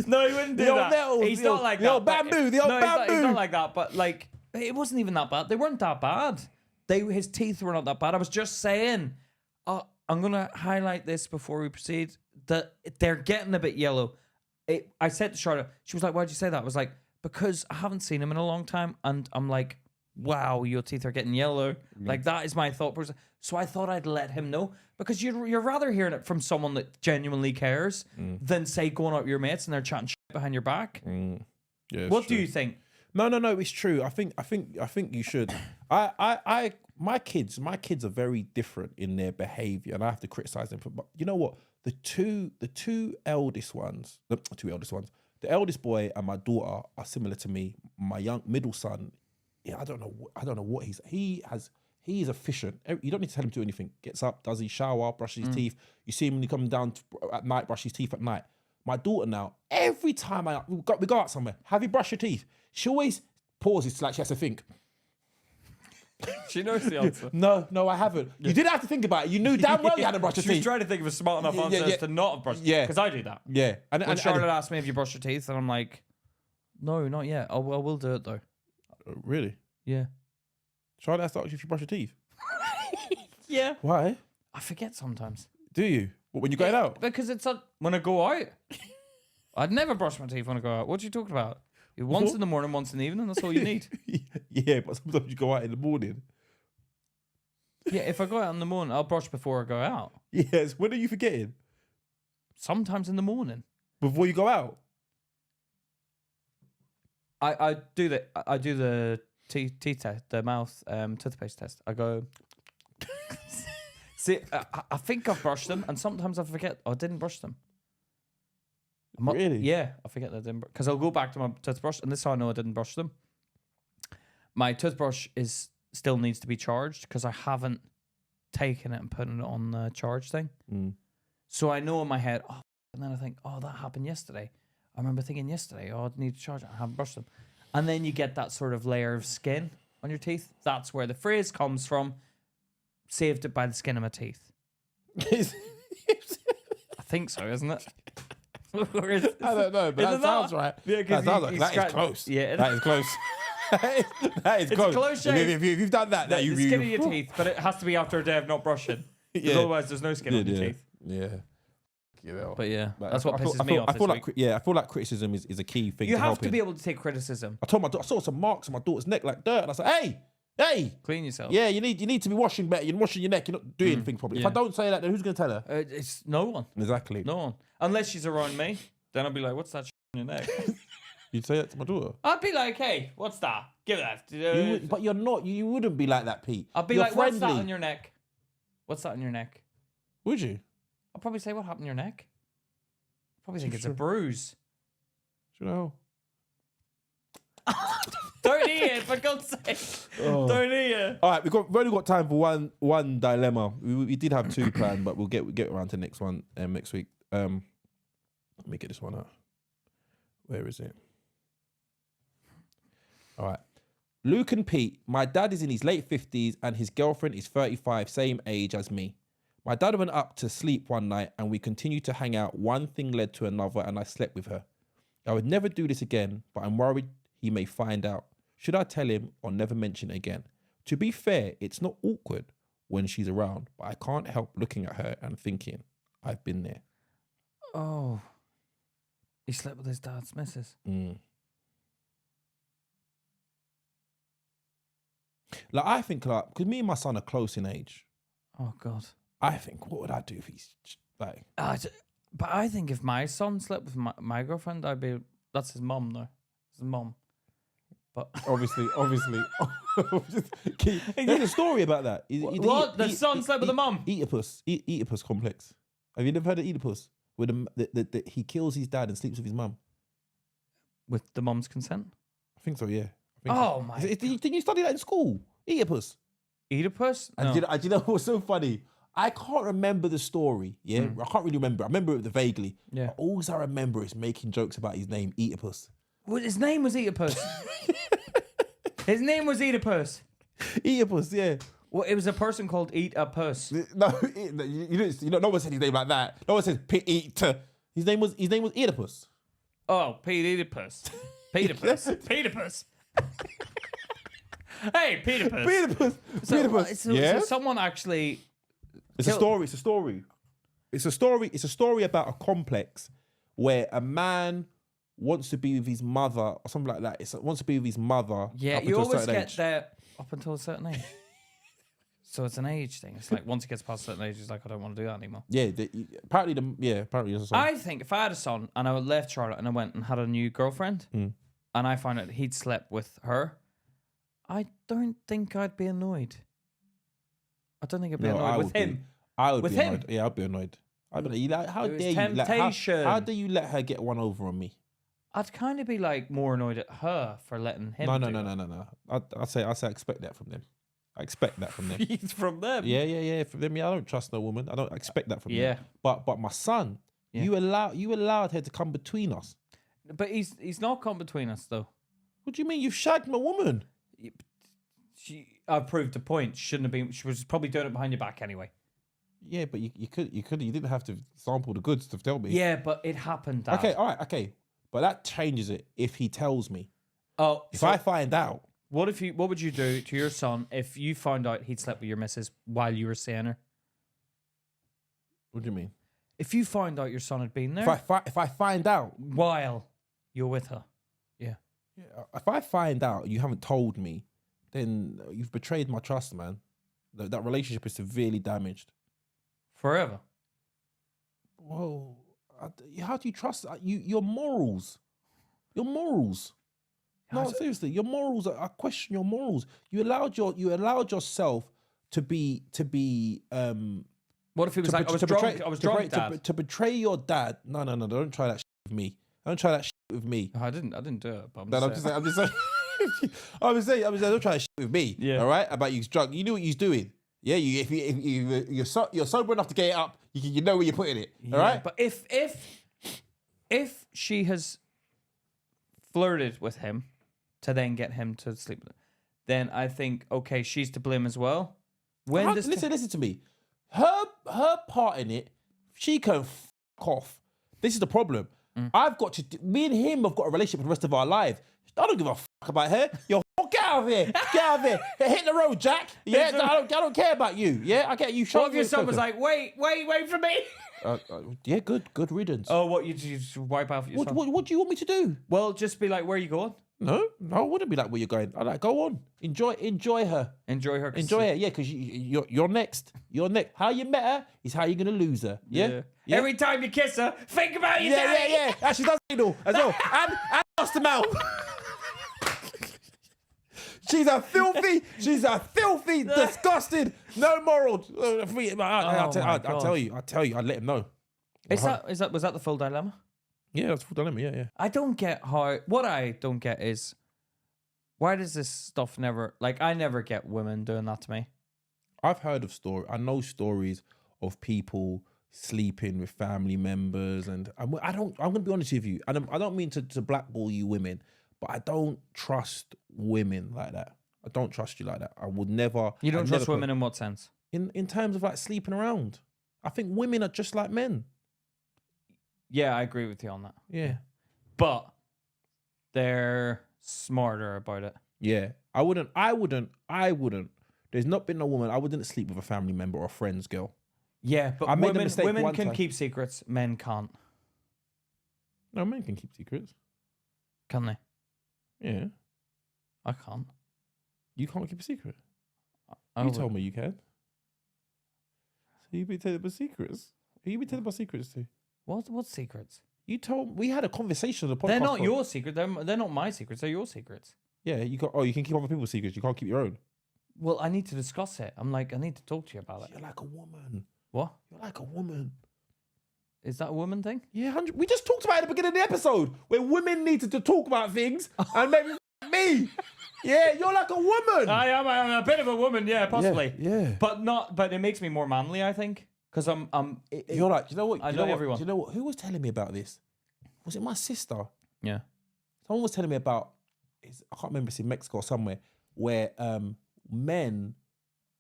no, he wouldn't do the that. Old nettles, he's not like that. The old bamboo. The old bamboo. He's not like that, but like... It wasn't even that bad. They weren't that bad. His teeth were not that bad. I was just saying, I'm going to highlight this before we proceed, that they're getting a bit yellow. I said to Charlotte, she was like, "Why'd you say that?" I was like, "Because I haven't seen him in a long time." And I'm like, "Wow, your teeth are getting yellow." Like, that is my thought process. So I thought I'd let him know, because you're rather hearing it from someone that genuinely cares than, say, going out with your mates and they're chatting shit behind your back. Yeah, what do you think? No, it's true. I think you should. My kids are very different in their behavior, and I have to criticize them for. But you know what? The two eldest ones, the eldest boy and my daughter are similar to me. My middle son, yeah, I don't know what he is efficient. You don't need to tell him to do anything. Gets up, does his shower, brushes his teeth. You see him when he comes down at night, brush his teeth at night. My daughter now, every time we go out somewhere, have you brushed your teeth? She always pauses like she has to think. She knows the answer. No, I haven't. You didn't have to think about it. You knew damn well you hadn't brushed your teeth. She was trying to think of a smart enough answer to not have brushed. Yeah, because I do that. Yeah, and Charlotte asked me if you brushed your teeth, and I'm like, no, not yet. I will do it though. Really? Yeah. Charlotte asked if you brush your teeth. Yeah. Why? I forget sometimes. Do you? What, when you're going out? Because it's when I go out. I'd never brush my teeth when I go out. What are you talking about? Once in the morning, once in the evening. That's all you need. Yeah, but sometimes you go out in the morning. Yeah, if I go out in the morning, I'll brush before I go out. Yes. When are you forgetting? Sometimes in the morning. Before you go out? I do the teeth test, the mouth toothpaste test. I go. See, I think I've brushed them, and sometimes I forget I didn't brush them. Really? Yeah, I forget that I didn't, because I'll go back to my toothbrush, and this is how I know I didn't brush them. My toothbrush still needs to be charged because I haven't taken it and put it on the charge thing. So I know in my head, and then I think, that happened yesterday. I remember thinking yesterday, I need to charge it. I haven't brushed them. And then you get that sort of layer of skin on your teeth. That's where the phrase comes from. Saved it by the skin of my teeth. I think so, isn't it? I don't know, but that sounds right. Yeah, that sounds like that is close. Yeah, that is close. that is it's close. A close shave. If you've done that, the skin of your teeth, but it has to be after a day of not brushing. Because otherwise, there's no skin on your teeth. Yeah. But that's what pisses me off. I feel like criticism is a key thing. You have to be able to take criticism. I told my daughter, I saw some marks on my daughter's neck like dirt, and I was like, hey, clean yourself. Yeah, you need to be washing better. You're washing your neck. You're not doing anything properly. If I don't say that, then who's going to tell her? It's no one. Exactly. No one. Unless she's around me, then I'll be like, what's that on your neck? You'd say that to my daughter? I'd be like, hey, what's that? Give that. But you're not. You wouldn't be like that, Pete. I'd be like, what's that on your neck? What's that on your neck? Would you? I'll probably say, what happened to your neck? Probably think it's a bruise. Do you know? Don't eat it, for God's sake. Don't eat it. All right, we've only got time for one dilemma. We did have two planned, but we'll get around to the next one next week. Let me get this one out. Where is it? All right. Luke and Pete, my dad is in his late 50s and his girlfriend is 35, same age as me. My dad went up to sleep one night and we continued to hang out. One thing led to another and I slept with her. I would never do this again, but I'm worried he may find out. Should I tell him or never mention it again? To be fair, it's not awkward when she's around, but I can't help looking at her and thinking, I've been there. Oh. He slept with his dad's missus. Like, I think, because me and my son are close in age. Oh, God. I think, what would I do if he's like... but I think if my son slept with my girlfriend, that's his mum, though. His mum. But obviously. There's a story about that. What? The son slept with the mum? Oedipus complex. Have you never heard of Oedipus? Where he kills his dad and sleeps with his mum. With the mum's consent? I think so, yeah. My God. Didn't you study that in school? Oedipus. Oedipus? No. And do you know what's so funny? I can't remember the story, yeah? I can't really remember. I remember it vaguely. Yeah. But all I remember is making jokes about his name, Oedipus. Well, his name was Oedipus. His name was Oedipus. Oedipus, yeah. Well, it was a person called Eat a Puss. No, no one said his name like that. No one said Eat. His name was Oedipus. Oh, Oedipus. Oedipus. Oedipus. Hey, Oedipus. Oedipus. So someone actually... It's a story about a complex where a man wants to be with his mother or something like that. Wants to be with his mother. Yeah, up you until always a certain get age. there up until a certain age. So it's an age thing. It's like once he gets past a certain age, he's like, I don't want to do that anymore. Yeah, apparently there's a song. I think if I had a son and I left Charlotte and I went and had a new girlfriend and I found out he'd slept with her, I don't think I'd be annoyed. I don't think I'd be annoyed with him. I would with be him. annoyed. Yeah, I'd be annoyed. I'd be like, how It was dare you? temptation. How do you let her get one over on me? I'd kind of be like more annoyed at her for letting him. No. I say I expect that from them. I expect that from them. He's from them. Yeah. From them, I don't trust no woman. I don't expect that from them. Yeah. But my son, you allowed her to come between us. But he's not come between us though. What do you mean? You've shagged my woman. I've proved the point. Shouldn't have been. She was probably doing it behind your back anyway. Yeah, but you didn't have to sample the goods to tell me. Yeah, but it happened. Dad. Okay, all right, okay. But that changes it if he tells me. Oh, if I find out. What would you do to your son if you found out he'd slept with your missus while you were seeing her? What do you mean? If you found out your son had been there. If I find out while you're with her. Yeah. If I find out you haven't told me, then you've betrayed my trust, man. That relationship is severely damaged. Forever. Whoa. How do you trust your morals? Your morals. No, seriously, your morals. I question your morals. You allowed yourself to be. What if he was like, I was drunk, Dad. To betray your dad. No. Don't try that shit with me. Don't try that shit with me. I didn't do it. But I'm just saying. I was saying, don't try to shit with me. Yeah. All right, about you drunk. You knew what you was doing. Yeah, if you're sober enough to get it up, you know where you're putting it. All right. But if she has flirted with him to then get him to sleep with her, then I think okay, she's to blame as well. Listen to me. Her part in it, she can f off. This is the problem. Me and him have got a relationship for the rest of our lives. I don't give a fuck about her. Yo, get out of here. Get out of here. Hit the road, Jack. Yeah, I don't care about you. Yeah, I get you. What if your son was like, wait for me? Yeah, good riddance. Oh, what, you just wipe out for your son? What do you want me to do? Well, just be like, where are you going? No, I wouldn't be like where you're going. I like, go on. Enjoy her. Enjoy her. Enjoy her, yeah, because you're next. You're next. How you met her is how you're going to lose her. Yeah? Every time you kiss her, think about your daddy. Yeah. Actually, does anal as well. and lost them out. She's a filthy, disgusting, no moral. I'll tell you, I'd let him know. Was that the full dilemma? Yeah, that's full dilemma, yeah. I don't get what I don't get is, why does this stuff never, I never get women doing that to me. I've heard of I know stories of people sleeping with family members, and I'm going to be honest with you, and I don't mean to blackball you women, but I don't trust women like that. I don't trust you like that. I would never. You don't trust women in what sense? In terms of sleeping around. I think women are just like men. Yeah, I agree with you on that. Yeah. But they're smarter about it. Yeah. I wouldn't. There's not been a woman, I wouldn't sleep with a family member or a friend's girl. Yeah, but women can keep secrets, men can't. No, men can keep secrets. Can they? Yeah. I can't. You can't keep a secret? You told me you can. So you've been telling about secrets? Who you been telling about secrets to? What secrets? We had a conversation on the podcast. They're not your secrets. They're not my secrets. They're your secrets. Yeah, you can keep other people's secrets. You can't keep your own. Well, I need to discuss it. I need to talk to you about it. You're like a woman. What? You're like a woman. Is that a woman thing? Yeah, 100. We just talked about it at the beginning of the episode where women needed to talk about things and maybe me. Yeah, you're like a woman. I'm a bit of a woman, yeah, possibly. Yeah. But it makes me more manly, I think. Because you're like, you know what? I know everyone. Do you know what? Who was telling me about this? Was it my sister? Yeah. Someone was telling me about, I can't remember, it's in Mexico or somewhere, where men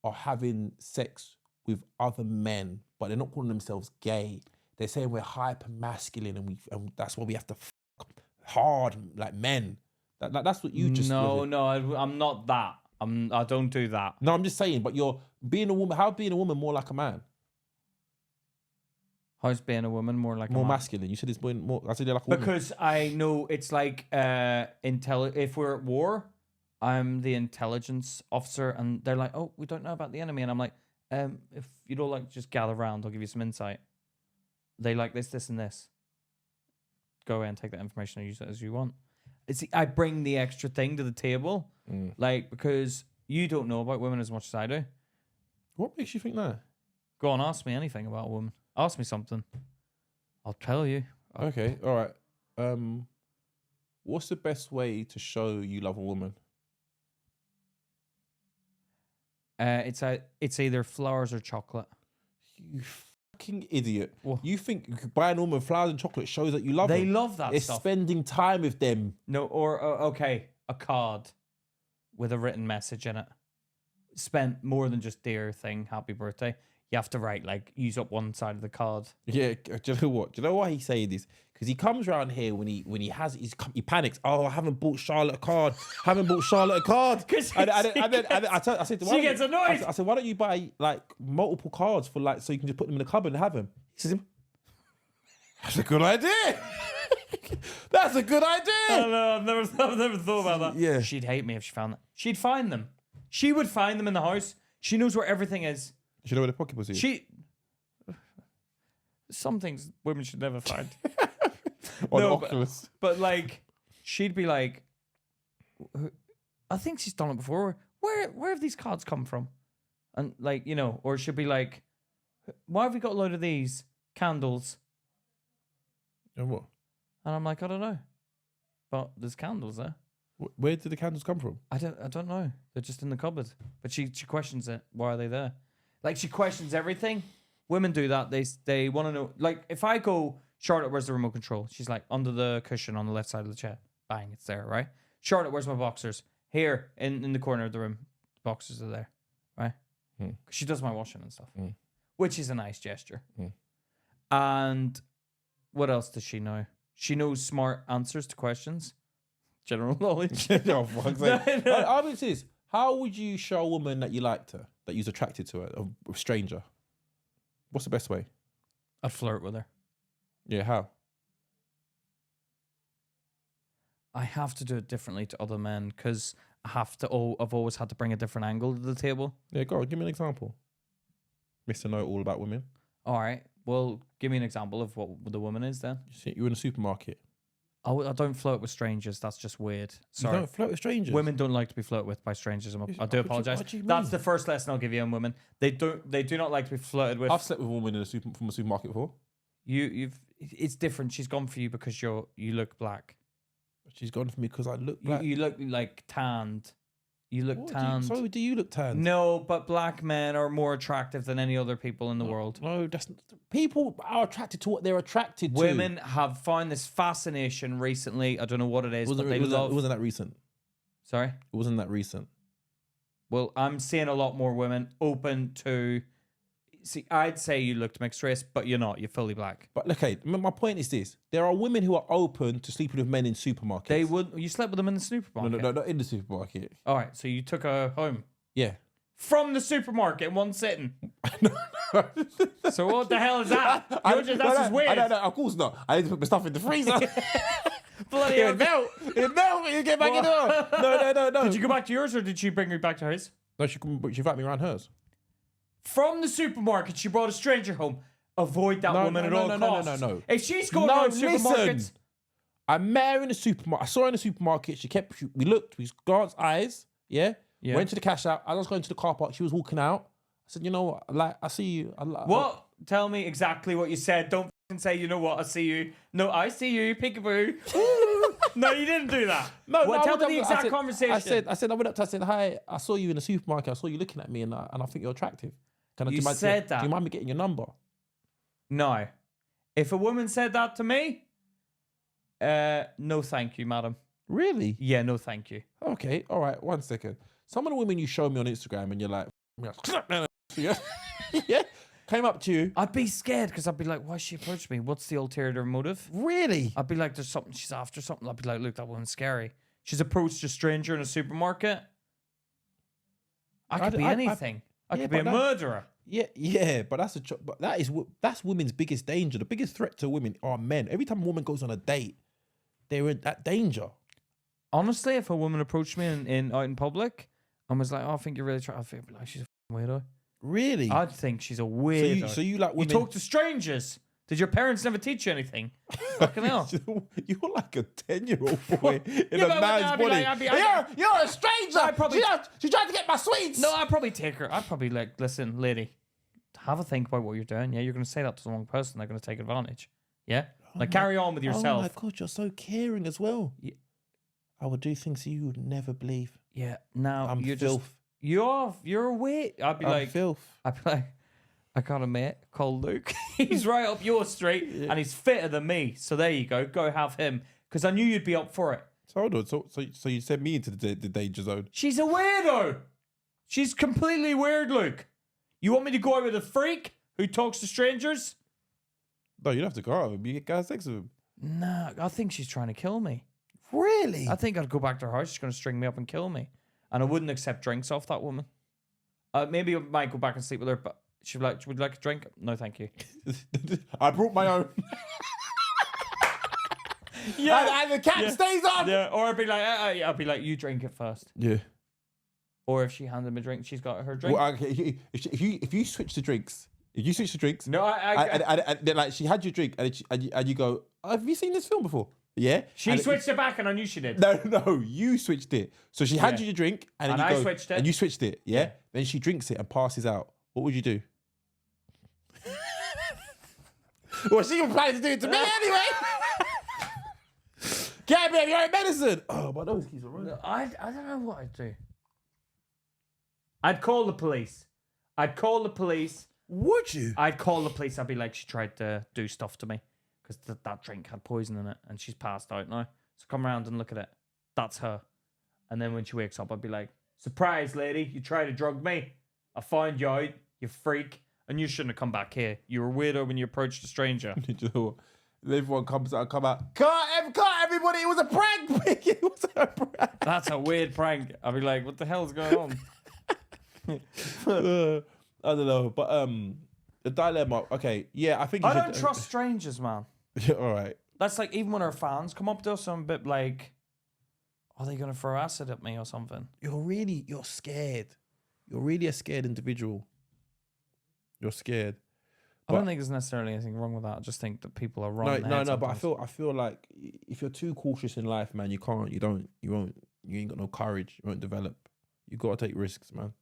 are having sex with other men, but they're not calling themselves gay. They're saying we're hyper masculine and that's why we have to hard like men. That's what you just. No, I'm not that. I don't do that. No, I'm just saying. But you're being a woman. How being a woman more like a man? How's being a woman more like a man? Masculine? You said it's more. I said you're like a woman. Because I know it's like if we're at war, I'm the intelligence officer, and they're like, "Oh, we don't know about the enemy," and I'm like, "If you don't just gather around, I'll give you some insight. They like this, and this. Go away and take that information and use it as you want." I bring the extra thing to the table, because you don't know about women as much as I do. What makes you think that? Go on, ask me anything about a woman. Ask me something. I'll tell you. Okay, all right. What's the best way to show you love a woman? It's either flowers or chocolate. You fucking idiot. What? You think buying a woman flowers and chocolate shows that you love them? They love that it's stuff. Spending time with them. No, or okay, a card with a written message in it. Spent more than just dear thing, happy birthday. You have to write, use up one side of the card. Yeah, do you know what? Do you know why he's saying this? Because he comes around here when he panics. Oh, I haven't bought Charlotte a card. And then I said, she gets annoyed. I said, why don't you buy multiple cards for so you can just put them in the cupboard and have them? He says, that's a good idea. That's a good idea. I know, I've never thought about that. Yeah. She'd hate me if she found that. She'd find them. She would find them in the house. She knows where everything is. You know where the pocketbook is? Some things women should never find. Or the Oculus. But she'd be like, I think she's done it before. Where have these cards come from? And or she'd be like, why have we got a load of these candles? And what? And I'm like, I don't know. But there's candles there. Where did the candles come from? I don't know. They're just in the cupboard. But she questions it. Why are they there? Like, she questions everything. Women do that. They want to know. Like, if I go, Charlotte, where's the remote control? She's like, under the cushion on the left side of the chair. Bang, it's there, right? Charlotte, where's my boxers? Here, in the corner of the room. The boxers are there, right? 'Cause she does my washing and stuff, which is a nice gesture. And what else does she know? She knows smart answers to questions. General knowledge. Oh, fuck's sake. I mean, this. How would you show a woman that you liked her, that you was attracted to her, a stranger? What's the best way? I'd flirt with her. Yeah, how? I have to do it differently to other men because I've always had to bring a different angle to the table. Yeah, go on, give me an example. Mr. Know All About Women. All right. Well, give me an example of what the woman is then. You're in a supermarket. I don't flirt with strangers. That's just weird. Sorry. You don't flirt with strangers? Women don't like to be flirted with by strangers. I do apologize. What do you mean? That's the first lesson I'll give you on women. They do not like to be flirted with. I've slept with a woman from a supermarket before. It's different. She's gone for you because you look black. She's gone for me because I look black. You look like tanned. You look tanned. So do you look tanned? No, but black men are more attractive than any other people in the world. No, people are attracted to what they're attracted to. Women have found this fascination recently. I don't know what it is, but they love. It wasn't that recent. Sorry? It wasn't that recent. Well, I'm seeing a lot more women open to. See, I'd say you looked mixed race, but you're not. You're fully black. But okay, my point is this: there are women who are open to sleeping with men in supermarkets. They would. You slept with them in the supermarket. No, not in the supermarket. All right, so you took her home. Yeah. From the supermarket in one sitting. So what the hell is that? That's just weird. No, of course not. I need to put my stuff in the freezer. Bloody hell. It melt. You get back in there. No. Did you go back to yours or did she bring you back to hers? No, she invited me around hers. From the supermarket, she brought a stranger home. Avoid that woman at all costs. No. If she's going around supermarkets... Listen. I met her in the supermarket. I saw her in the supermarket. We looked, we glanced eyes, yeah? Went to the cash out. As I was going to the car park, she was walking out. I said, you know what, I see you. What? Tell me exactly what you said. Don't say, you know what, I see you. No, I see you, peekaboo. No, you didn't do that. Tell me the exact conversation. I said, I went up to her, I said, hi, I saw you in the supermarket. I saw you looking at me and I think you're attractive. You said that. Do you mind me getting your number? No. If a woman said that to me, no thank you, madam. Really? Yeah, no thank you. Okay, all right, 1 second. Some of the women you show me on Instagram and you're like, yeah, came up to you. I'd be scared because I'd be like, why she approached me? What's the ulterior motive? Really? I'd be like, there's something, she's after something. I'd be like, look, that woman's scary. She's approached a stranger in a supermarket. I could be anything. I could be a murderer. Yeah, but that's women's biggest danger. The biggest threat to women are men. Every time a woman goes on a date, they're in that danger. Honestly, if a woman approached me out in public and was like, "Oh, I think you're really I'd be like, she's a weirdo." Really? I'd think she's a weirdo. So you like women? You talk to strangers. Did your parents never teach you anything? Fucking hell. You're like a 10-year-old boy in a man's body. You're a stranger. She tried to get my sweets. No, I'd probably take her. I'd probably like, listen, lady, have a think about what you're doing. Yeah, you're going to say that to the wrong person. They're going to take advantage. Yeah? Carry on with yourself. Oh my God, you're so caring as well. Yeah. I would do things you would never believe. Yeah, now I'm you're filth. You're a weight. I'd be like, filth. I'd be like, I got a mate called Luke. He's right up your street and he's fitter than me. So there you go. Go have him. Because I knew you'd be up for it. So hold on. So you sent me into the danger zone. She's a weirdo. She's completely weird, Luke. You want me to go out with a freak who talks to strangers? No, you don't have to go out with him. You get have sex with him. No, I think she's trying to kill me. Really? I think I'd go back to her house. She's going to string me up and kill me. And I wouldn't accept drinks off that woman. Maybe I might go back and sleep with her, but she'd be like, would you like a drink? No, thank you. I brought my own. Yeah. And the cat stays on. Yeah. Or I'd be like, you drink it first. Yeah. Or if she handed me a drink, she's got her drink. Well, okay, if you switch the drinks, No, and then like she had your drink, and you go, have you seen this film before? Yeah. She switched it back, and I knew she did. No, you switched it. So she had you your drink, and I switched it, and you switched it. Yeah. Then she drinks it and passes out. What would you do? Well, she was planning to do it to me anyway. Get me your own medicine. Oh, my nose keeps running. I don't know what I'd do. I'd call the police. Would you? I'd call the police. I'd be like, she tried to do stuff to me because that drink had poison in it and she's passed out now. So come around and look at it. That's her. And then when she wakes up, I'd be like, surprise, lady, you tried to drug me. I found you out, you freak. And you shouldn't have come back here. You were a weirdo when you approached a stranger. You know what? Everyone come out. Cut everybody, it was a prank. It was a prank. That's a weird prank. I'd be like, what the hell's going on? I don't know, but the dilemma. Okay, yeah, I think I don't trust strangers, man. Yeah, all right. That's like even when our fans come up to us, I'm a bit like, are they gonna throw acid at me or something? You're scared. You're really a scared individual. You're scared. I don't think there's necessarily anything wrong with that. I just think that people are wrong. No. But I feel like if you're too cautious in life, man, you ain't got no courage. You won't develop. You gotta take risks, man.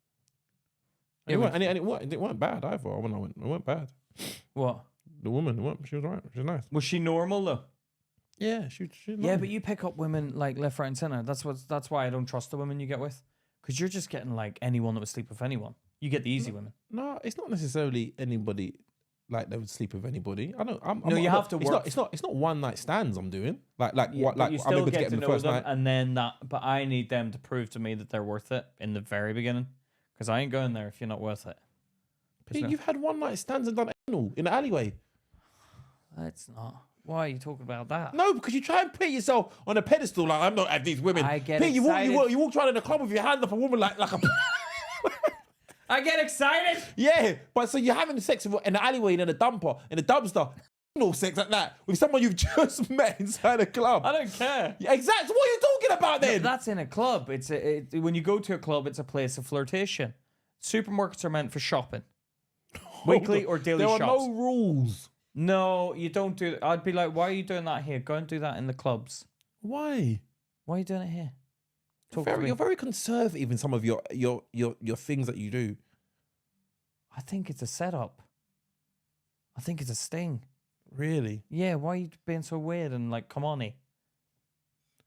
It weren't bad either. When I went, it weren't bad. What? The woman, she was alright. She was nice. Was she normal though? Yeah, she yeah, but you pick up women like left, right, and center. That's why I don't trust the women you get with, because you're just getting like anyone that would sleep with anyone. You get the easy women. No, it's not necessarily anybody like they would sleep with anybody. I don't. You have to work. It's not one night stands. I'm doing But you still get to know them, and then that. But I need them to prove to me that they're worth it in the very beginning, because I ain't going there if you're not worth it. Pete, you've had one night stands and done anal in the alleyway. That's not. Why are you talking about that? No, because you try and put yourself on a pedestal like I'm not at these women. I get Pete, excited. you walk around in the club with your hand up a woman like a. I get excited. Yeah, but so you're having sex in the alleyway and in a dumpster, no sex like that with someone you've just met inside a club. I don't care. Yeah, exactly. What are you talking about then? No, that's in a club. When you go to a club, it's a place of flirtation. Supermarkets are meant for shopping, weekly or daily shops. There are no rules. No, you don't do. I'd be like, why are you doing that here? Go and do that in the clubs. Why? Why are you doing it here? You're very conservative in some of your things that you do. I think it's a setup. I think it's a sting. Really? Yeah. Why are you being so weird and like, come on,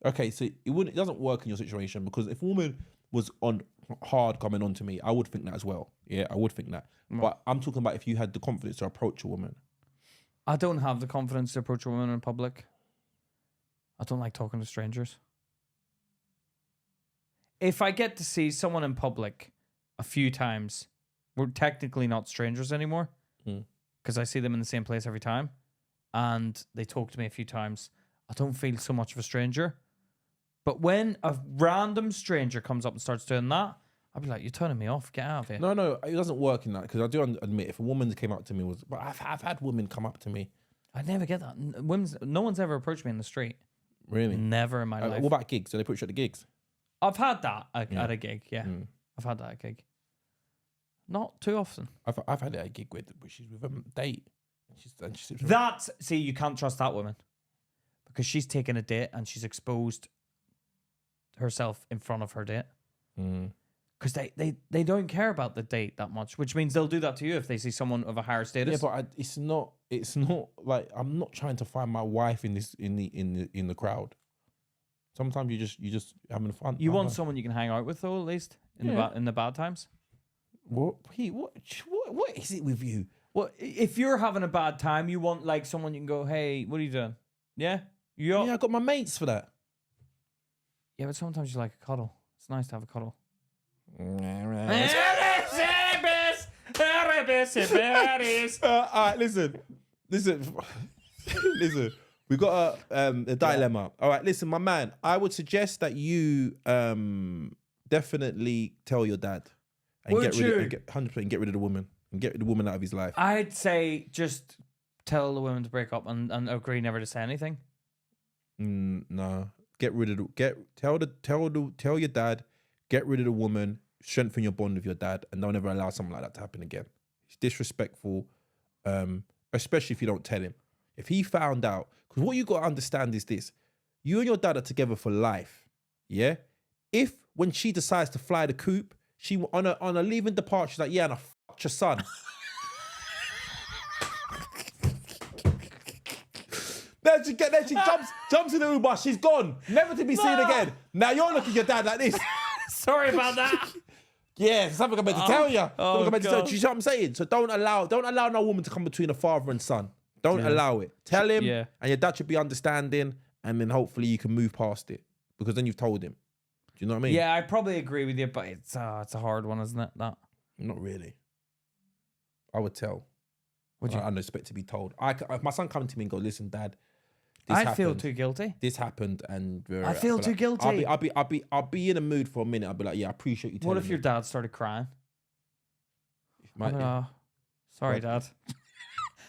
Okay, so it doesn't work in your situation, because if a woman was on hard coming on to me, I would think that as well. Yeah, I would think that. But I'm talking about if you had the confidence to approach a woman. I don't have the confidence to approach a woman in public. I don't like talking to strangers. If I get to see someone in public a few times, we're technically not strangers anymore, because I see them in the same place every time, and they talk to me a few times. I don't feel so much of a stranger. But when a random stranger comes up and starts doing that, I'd be like, you're turning me off. Get out of here. No, it doesn't work in that, because I do admit if a woman came up to me, but I've had women come up to me. I never get that. No one's ever approached me in the street. Really? Never in my life. What about gigs? Do they put you at the gigs? I've had that at a gig, yeah. I've had that at a gig. Not too often. I've had it at a gig where she's with a date. See, you can't trust that woman, because she's taken a date and she's exposed herself in front of her date. Because they don't care about the date that much, which means they'll do that to you if they see someone of a higher status. Yeah, but it's not like I'm not trying to find my wife in the crowd. Sometimes you just having fun. You want someone you can hang out with, though, at least in the bad times. What is it with you? Well, if you're having a bad time, you want like someone you can go, hey, what are you doing? Yeah, yeah, I got my mates for that. Yeah, but sometimes you like a cuddle. It's nice to have a cuddle. All right, listen. We got a dilemma. All right, listen, my man. I would suggest that you definitely tell your dad and get rid of 100% get rid of the woman and get the woman out of his life. I'd say just tell the woman to break up and agree never to say anything. No, get rid of tell your dad, get rid of the woman, strengthen your bond with your dad, and don't ever allow something like that to happen again. It's disrespectful, especially if you don't tell him. If he found out, because what you got to understand is this: you and your dad are together for life. Yeah. If when she decides to fly the coop, she on a leaving departure, she's like, yeah, and I fucked your son. Then she jumps in the Uber. She's gone, never to be seen again. Now you're looking at your dad like this. Sorry about that. Yeah, something I'm meant to tell you. Oh, Do you know what I'm saying? So don't allow no woman to come between a father and son. Don't allow it. Tell him, and your dad should be understanding, and then hopefully you can move past it because then you've told him. Do you know what I mean? Yeah, I probably agree with you, but it's a hard one, isn't it? That. Not really. I would tell. Would you? I don't expect to be told. If my son come to me and go, listen, Dad, I feel too guilty. This happened, and I feel too guilty. I'll be in a mood for a minute. I'll be like, yeah, I appreciate you telling me. What if your dad started crying? Sorry, Dad.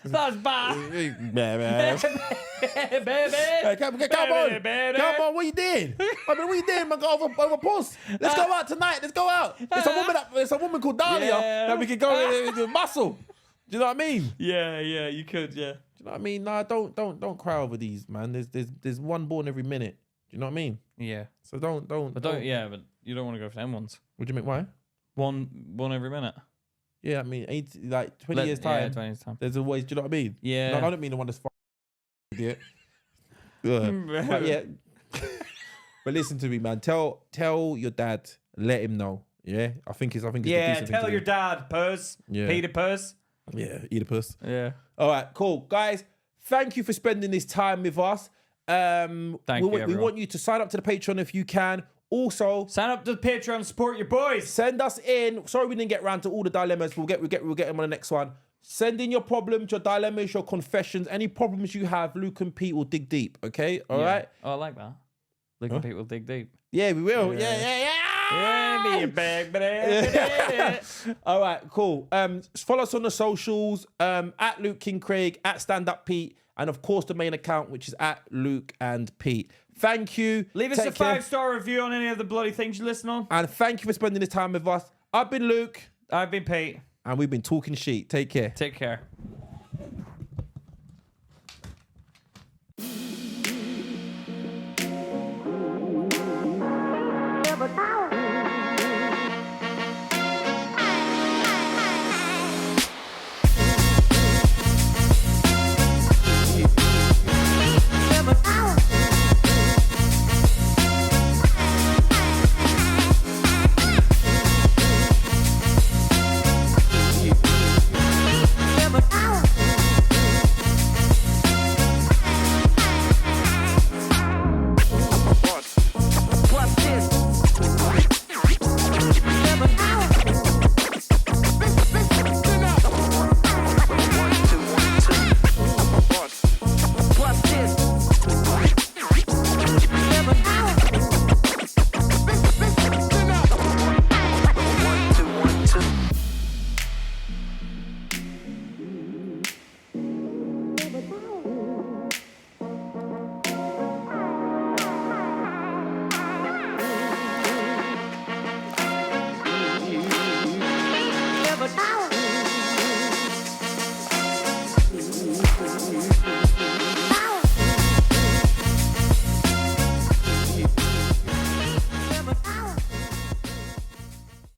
That's bad. Baby. Hey, come on, what you doing? I mean, what you doing? Man, go over puss. Let's go out tonight. Let's go out. There's a woman called Dahlia that we can go with muscle. Do you know what I mean? Yeah, you could, yeah. Do you know what I mean? Nah, don't cry over these, man. There's one born every minute. Do you know what I mean? Yeah. So don't. But you don't want to go for them ones. What do you mean? Why? One every minute. Yeah, I mean, 20 years time. Yeah, 20 years time. There's always. Do you know what I mean? Yeah. No, I don't mean the one that's idiot. But yeah. But listen to me, man. Tell your dad. Let him know. Yeah, I think it's. Yeah, tell your dad, Puss. Yeah. Peter Puss. Yeah, Oedipus. Yeah. All right, cool, guys. Thank you for spending this time with us. We want you to sign up to the Patreon if you can. Also, sign up to the Patreon, support your boys. Send us in. Sorry we didn't get around to all the dilemmas. We'll get them on the next one. Send in your problems, your dilemmas, your confessions, any problems you have. Luke and Pete will dig deep. Okay, all right. Oh, I like that. Luke and Pete will dig deep. Yeah, we will. Yeah. All right, cool. Follow us on the socials. At Luke King Craig, at Stand Up Pete, and of course the main account, which is at Luke and Pete. Thank you. Leave us a 5-star review on any of the bloody things you listen on. And thank you for spending this time with us. I've been Luke. I've been Pete. And we've been talking shit. Take care. Take care.